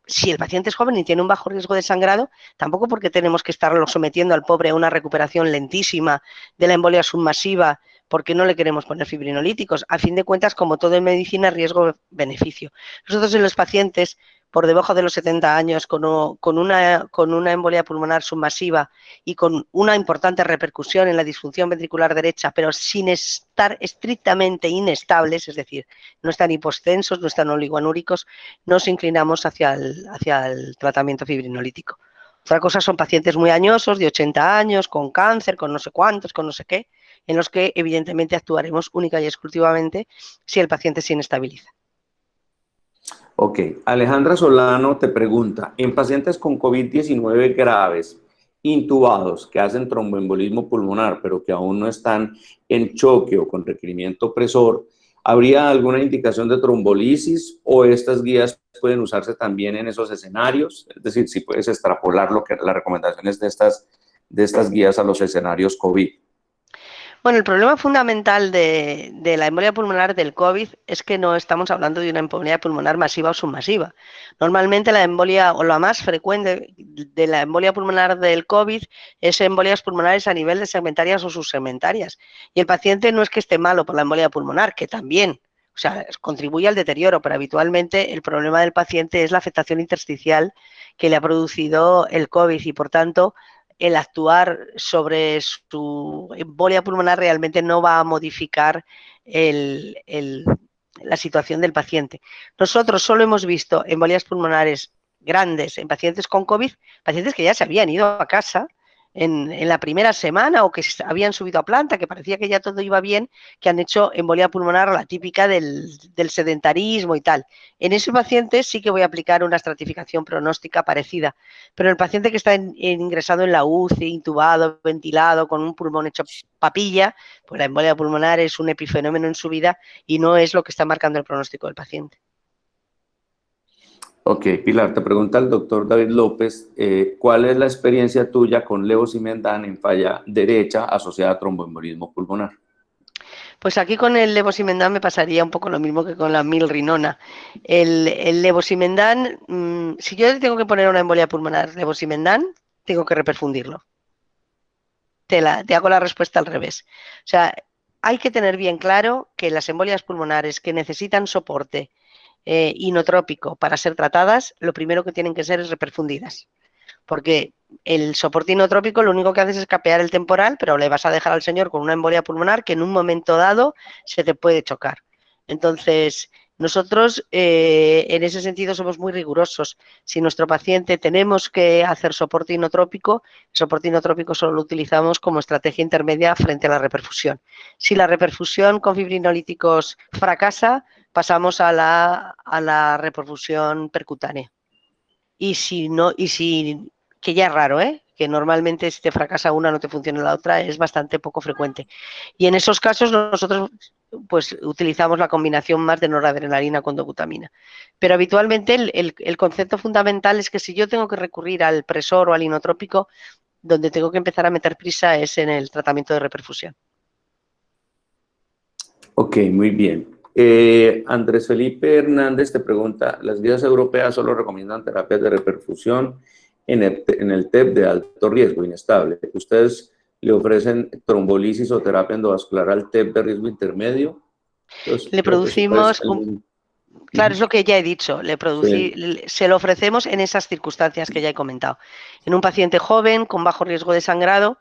si el paciente es joven y tiene un bajo riesgo de sangrado, tampoco porque tenemos que estarlo sometiendo al pobre a una recuperación lentísima de la embolia submasiva porque no le queremos poner fibrinolíticos. A fin de cuentas, como todo en medicina, riesgo-beneficio. Nosotros en los pacientes por debajo de los 70 años con una embolia pulmonar submasiva y con una importante repercusión en la disfunción ventricular derecha, pero sin estar estrictamente inestables, es decir, no están hipostensos, no están oligoanúricos, nos inclinamos hacia el tratamiento fibrinolítico. Otra cosa son pacientes muy añosos, de 80 años, con cáncer, con no sé cuántos, con no sé qué, en los que evidentemente actuaremos única y exclusivamente si el paciente se inestabiliza. Ok, Alejandra Solano te pregunta, en pacientes con COVID-19 graves, intubados, que hacen tromboembolismo pulmonar, pero que aún no están en choque o con requerimiento presor, ¿habría alguna indicación de trombolisis o estas guías pueden usarse también en esos escenarios? Es decir, si puedes extrapolar las recomendaciones de estas guías a los escenarios COVID. Bueno, el problema fundamental de la embolia pulmonar del COVID es que no estamos hablando de una embolia pulmonar masiva o submasiva. Normalmente la embolia, o la más frecuente de la embolia pulmonar del COVID, es embolias pulmonares a nivel de segmentarias o subsegmentarias. Y el paciente no es que esté malo por la embolia pulmonar, que también, o sea, contribuye al deterioro, pero habitualmente el problema del paciente es la afectación intersticial que le ha producido el COVID y, por tanto, el actuar sobre su embolia pulmonar realmente no va a modificar la situación del paciente. Nosotros solo hemos visto embolias pulmonares grandes en pacientes con COVID, pacientes que ya se habían ido a casa en la primera semana o que habían subido a planta, que parecía que ya todo iba bien, que han hecho embolia pulmonar, la típica del sedentarismo y tal. En ese paciente sí que voy a aplicar una estratificación pronóstica parecida, pero el paciente que está ingresado en la UCI, intubado, ventilado, con un pulmón hecho papilla, pues la embolia pulmonar es un epifenómeno en su vida y no es lo que está marcando el pronóstico del paciente. Ok, Pilar, te pregunta el doctor David López, ¿cuál es la experiencia tuya con levosimendan en falla derecha asociada a tromboembolismo pulmonar? Pues aquí con el levosimendan me pasaría un poco lo mismo que con la milrinona. El levosimendan, si yo tengo que poner una embolia pulmonar levosimendan, tengo que reperfundirlo. Te hago la respuesta al revés. O sea, hay que tener bien claro que las embolias pulmonares que necesitan soporte inotrópico para ser tratadas, lo primero que tienen que ser es reperfundidas. Porque el soporte inotrópico lo único que haces es capear el temporal, pero le vas a dejar al señor con una embolia pulmonar que en un momento dado se te puede chocar. Entonces, nosotros en ese sentido somos muy rigurosos. Si nuestro paciente tenemos que hacer soporte inotrópico, el soporte inotrópico solo lo utilizamos como estrategia intermedia frente a la reperfusión. Si la reperfusión con fibrinolíticos fracasa, pasamos a la reperfusión percutánea. Y si no, que ya es raro, que normalmente si te fracasa una no te funciona la otra, es bastante poco frecuente. Y en esos casos nosotros pues utilizamos la combinación más de noradrenalina con dobutamina. Pero habitualmente el concepto fundamental es que si yo tengo que recurrir al presor o al inotrópico, donde tengo que empezar a meter prisa es en el tratamiento de reperfusión. Ok, muy bien. Andrés Felipe Hernández te pregunta, ¿las guías europeas solo recomiendan terapias de reperfusión en el TEP de alto riesgo, inestable. ¿Ustedes le ofrecen trombolisis o terapia endovascular al TEP de riesgo intermedio? Entonces, Le producimos, claro, es lo que ya he dicho, Sí. se lo ofrecemos en esas circunstancias que ya he comentado. En un paciente joven con bajo riesgo de sangrado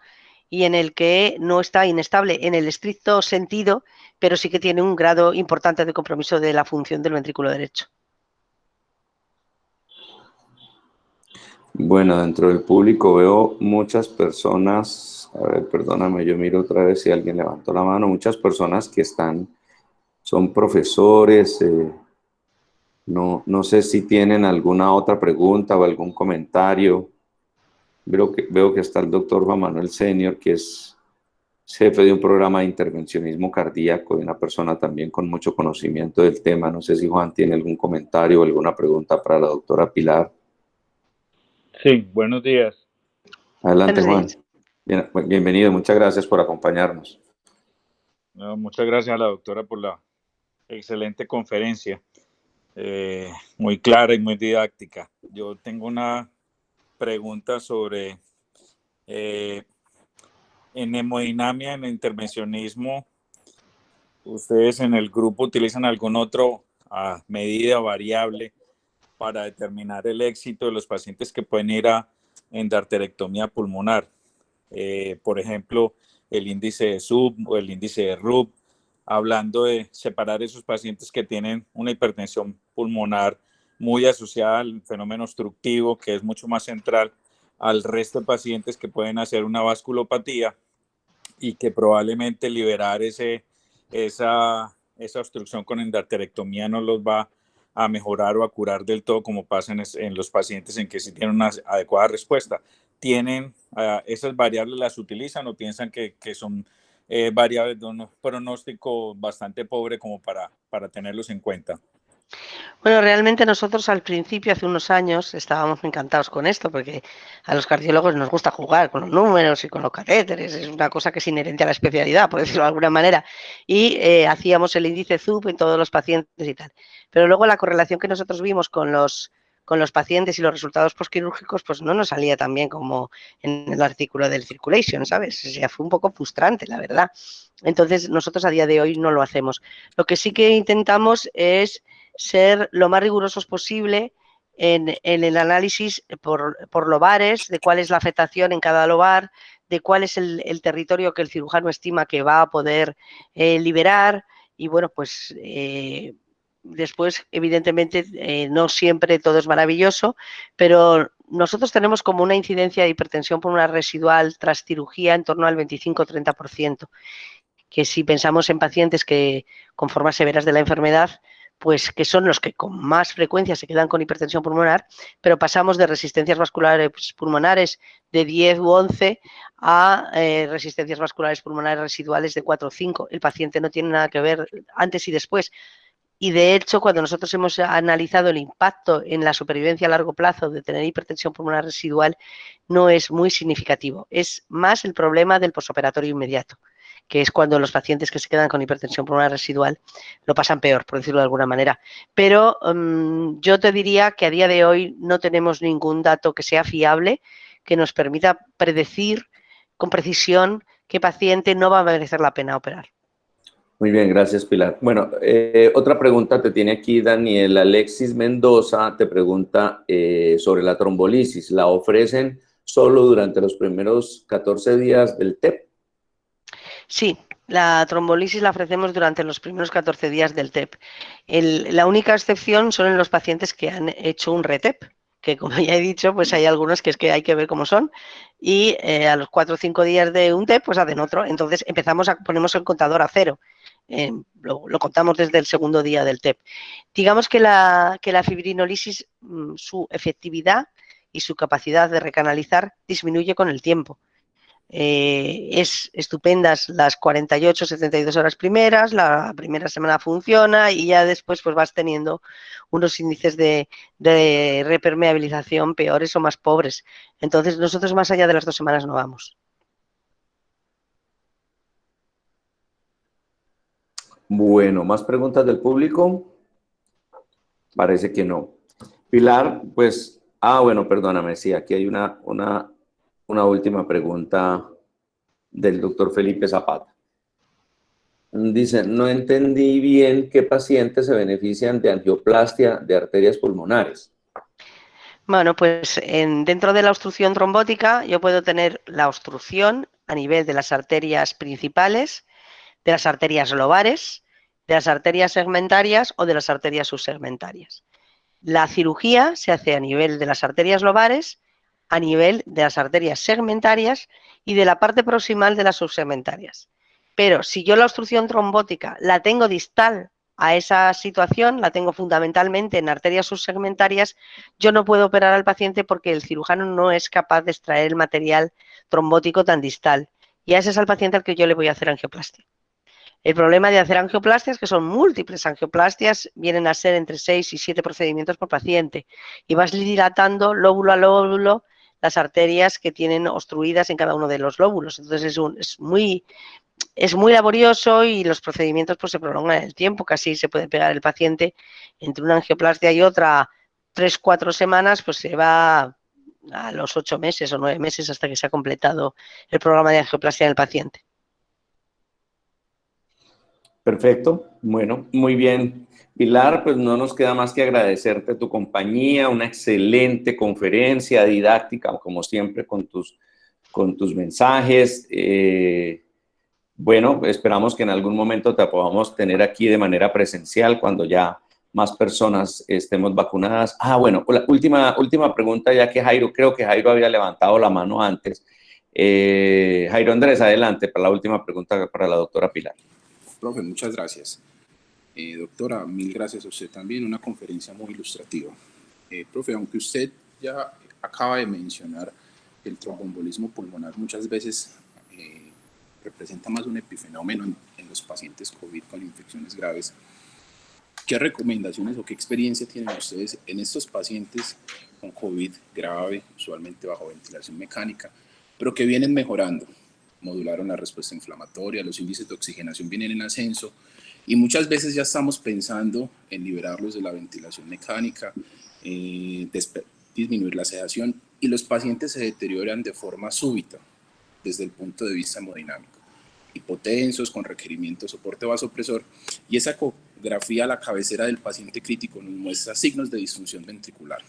y en el que no está inestable en el estricto sentido, pero sí que tiene un grado importante de compromiso de la función del ventrículo derecho. Bueno, dentro del público veo muchas personas, a ver, perdóname, yo miro otra vez si alguien levantó la mano, muchas personas que son profesores, no sé si tienen alguna otra pregunta o algún comentario. Veo que está el doctor Juan Manuel Senior, que es jefe de un programa de intervencionismo cardíaco y una persona también con mucho conocimiento del tema. No sé si Juan tiene algún comentario o alguna pregunta para la doctora Pilar. Sí, buenos días. Adelante, Buenos Juan. días. Bienvenido, muchas gracias por acompañarnos. Muchas gracias a la doctora por la excelente conferencia, muy clara y muy didáctica. Yo tengo una pregunta sobre en hemodinamia, en el intervencionismo, ¿ustedes en el grupo utilizan algún otro medida variable para determinar el éxito de los pacientes que pueden ir a endarterectomía pulmonar? Por ejemplo, el índice de SUB o el índice de RUB, hablando de separar esos pacientes que tienen una hipertensión pulmonar muy asociada al fenómeno obstructivo, que es mucho más central al resto de pacientes que pueden hacer una vasculopatía y que probablemente liberar esa obstrucción con endarterectomía no los va a mejorar o a curar del todo, como pasa en los pacientes en que sí tienen una adecuada respuesta. ¿Tienen esas variables, las utilizan o piensan que son variables de un pronóstico bastante pobre como para tenerlos en cuenta? Bueno, realmente nosotros al principio, hace unos años, estábamos encantados con esto, porque a los cardiólogos nos gusta jugar con los números y con los catéteres, es una cosa que es inherente a la especialidad, por decirlo de alguna manera, y hacíamos el índice ZUP en todos los pacientes y tal. Pero luego la correlación que nosotros vimos con los pacientes y los resultados postquirúrgicos, pues no nos salía tan bien como en el artículo del Circulation, ¿sabes? O sea, fue un poco frustrante, la verdad. Entonces, nosotros a día de hoy no lo hacemos. Lo que sí que intentamos es ser lo más rigurosos posible en el análisis por lobares, de cuál es la afectación en cada lobar, de cuál es el territorio que el cirujano estima que va a poder liberar y bueno, pues después evidentemente no siempre todo es maravilloso, pero nosotros tenemos como una incidencia de hipertensión pulmonar residual tras cirugía en torno al 25-30%, que si pensamos en pacientes que con formas severas de la enfermedad, pues que son los que con más frecuencia se quedan con hipertensión pulmonar, pero pasamos de resistencias vasculares pulmonares de 10 u 11 a resistencias vasculares pulmonares residuales de 4 o 5. El paciente no tiene nada que ver antes y después. Y de hecho, cuando nosotros hemos analizado el impacto en la supervivencia a largo plazo de tener hipertensión pulmonar residual, no es muy significativo. Es más el problema del posoperatorio inmediato, que es cuando los pacientes que se quedan con hipertensión pulmonar residual lo pasan peor, por decirlo de alguna manera. Pero yo te diría que a día de hoy no tenemos ningún dato que sea fiable que nos permita predecir con precisión qué paciente no va a merecer la pena operar. Muy bien, gracias, Pilar. Bueno, otra pregunta te tiene aquí Daniel Alexis Mendoza, te pregunta sobre la trombolisis. ¿La ofrecen solo durante los primeros 14 días del TEP? Sí, la trombolisis la ofrecemos durante los primeros 14 días del TEP. La única excepción son en los pacientes que han hecho un RETEP, que como ya he dicho, pues hay algunos que es que hay que ver cómo son, y a los 4 o 5 días de un TEP, pues hacen otro. Entonces ponemos el contador a cero. Lo contamos desde el segundo día del TEP. Digamos que la fibrinolisis, su efectividad y su capacidad de recanalizar disminuye con el tiempo. Es estupendas las 48, 72 horas primeras, la primera semana funciona y ya después pues vas teniendo unos índices de repermeabilización peores o más pobres. Entonces nosotros más allá de las 2 semanas no vamos. Bueno, ¿más preguntas del público? Parece que no. Pilar, pues Bueno, perdóname, sí, aquí hay una última pregunta del doctor Felipe Zapata. Dice, no entendí bien qué pacientes se benefician de angioplastia de arterias pulmonares. Bueno, pues dentro de la obstrucción trombótica yo puedo tener la obstrucción a nivel de las arterias principales, de las arterias lobares, de las arterias segmentarias o de las arterias subsegmentarias. La cirugía se hace a nivel de las arterias lobares, a nivel de las arterias segmentarias y de la parte proximal de las subsegmentarias. Pero si yo la obstrucción trombótica la tengo distal a esa situación, la tengo fundamentalmente en arterias subsegmentarias, yo no puedo operar al paciente porque el cirujano no es capaz de extraer el material trombótico tan distal. Y a ese es el paciente al que yo le voy a hacer angioplastia. El problema de hacer angioplastias, que son múltiples angioplastias, vienen a ser entre 6 y 7 procedimientos por paciente y vas dilatando lóbulo a lóbulo las arterias que tienen obstruidas en cada uno de los lóbulos. Entonces es muy laborioso y los procedimientos pues se prolongan en el tiempo. Casi se puede pegar el paciente entre una angioplastia y otra 3-4 semanas, pues se va a los 8 meses o 9 meses hasta que se ha completado el programa de angioplastia en el paciente. Perfecto, bueno, muy bien. Pilar, pues no nos queda más que agradecerte tu compañía, una excelente conferencia didáctica, como siempre, con tus mensajes. Bueno, esperamos que en algún momento te podamos tener aquí de manera presencial cuando ya más personas estemos vacunadas. Bueno, la última pregunta, ya que creo que Jairo había levantado la mano antes. Jairo Andrés, adelante para la última pregunta para la doctora Pilar. Profe, muchas gracias. Doctora, mil gracias a usted también, una conferencia muy ilustrativa. Profe, aunque usted ya acaba de mencionar el tromboembolismo pulmonar muchas veces representa más un epifenómeno en los pacientes COVID con infecciones graves, ¿qué recomendaciones o qué experiencia tienen ustedes en estos pacientes con COVID grave, usualmente bajo ventilación mecánica, pero que vienen mejorando? Modularon la respuesta inflamatoria, los índices de oxigenación vienen en ascenso y muchas veces ya estamos pensando en liberarlos de la ventilación mecánica, disminuir la sedación y los pacientes se deterioran de forma súbita desde el punto de vista hemodinámico, hipotensos con requerimiento de soporte vasopresor, y esa ecografía a la cabecera del paciente crítico nos muestra signos de disfunción ventricular,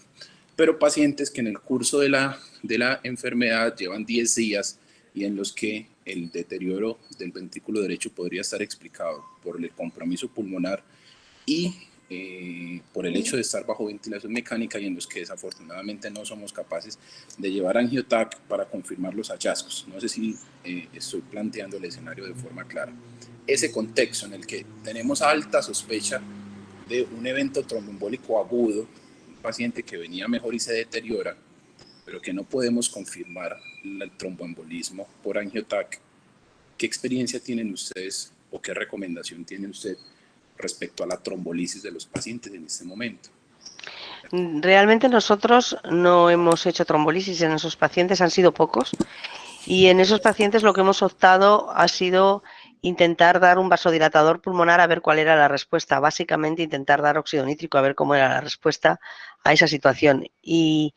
pero pacientes que en el curso de la enfermedad llevan 10 días y en los que el deterioro del ventrículo derecho podría estar explicado por el compromiso pulmonar y por el hecho de estar bajo ventilación mecánica, y en los que desafortunadamente no somos capaces de llevar angiotac para confirmar los hallazgos. No sé si estoy planteando el escenario de forma clara. Ese contexto en el que tenemos alta sospecha de un evento tromboembólico agudo, un paciente que venía mejor y se deteriora, pero que no podemos confirmar el tromboembolismo por angiotac, ¿qué experiencia tienen ustedes o qué recomendación tiene usted respecto a la trombolisis de los pacientes en este momento? Realmente nosotros no hemos hecho trombolisis en esos pacientes, han sido pocos, y en esos pacientes lo que hemos optado ha sido intentar dar un vasodilatador pulmonar a ver cuál era la respuesta, básicamente intentar dar óxido nítrico a ver cómo era la respuesta a esa situación. Y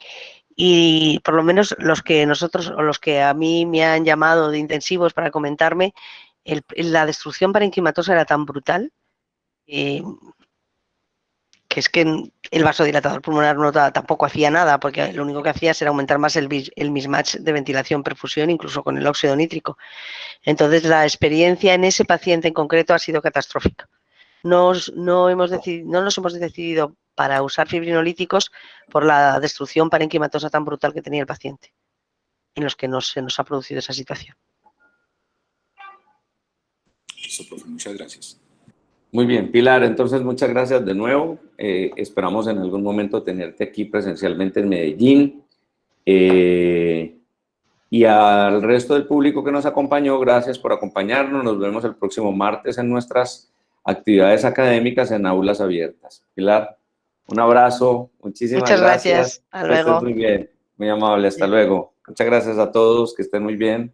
por lo menos los que a mí me han llamado de intensivos para comentarme, la destrucción parenquimatosa era tan brutal que es que el vasodilatador pulmonar tampoco hacía nada, porque lo único que hacía era aumentar más el mismatch de ventilación-perfusión, incluso con el óxido nítrico. Entonces, la experiencia en ese paciente en concreto ha sido catastrófica. No nos hemos decidido para usar fibrinolíticos por la destrucción parenquimatosa tan brutal que tenía el paciente, en los que se nos ha producido esa situación. Listo, profe, muchas gracias. Muy bien, Pilar, entonces muchas gracias de nuevo. Esperamos en algún momento tenerte aquí presencialmente en Medellín. Y al resto del público que nos acompañó, gracias por acompañarnos. Nos vemos el próximo martes en nuestras actividades académicas en aulas abiertas. Pilar, un abrazo, muchísimas gracias. Hasta luego. Que estés muy bien, muy amable, hasta luego. Muchas gracias a todos, que estén muy bien.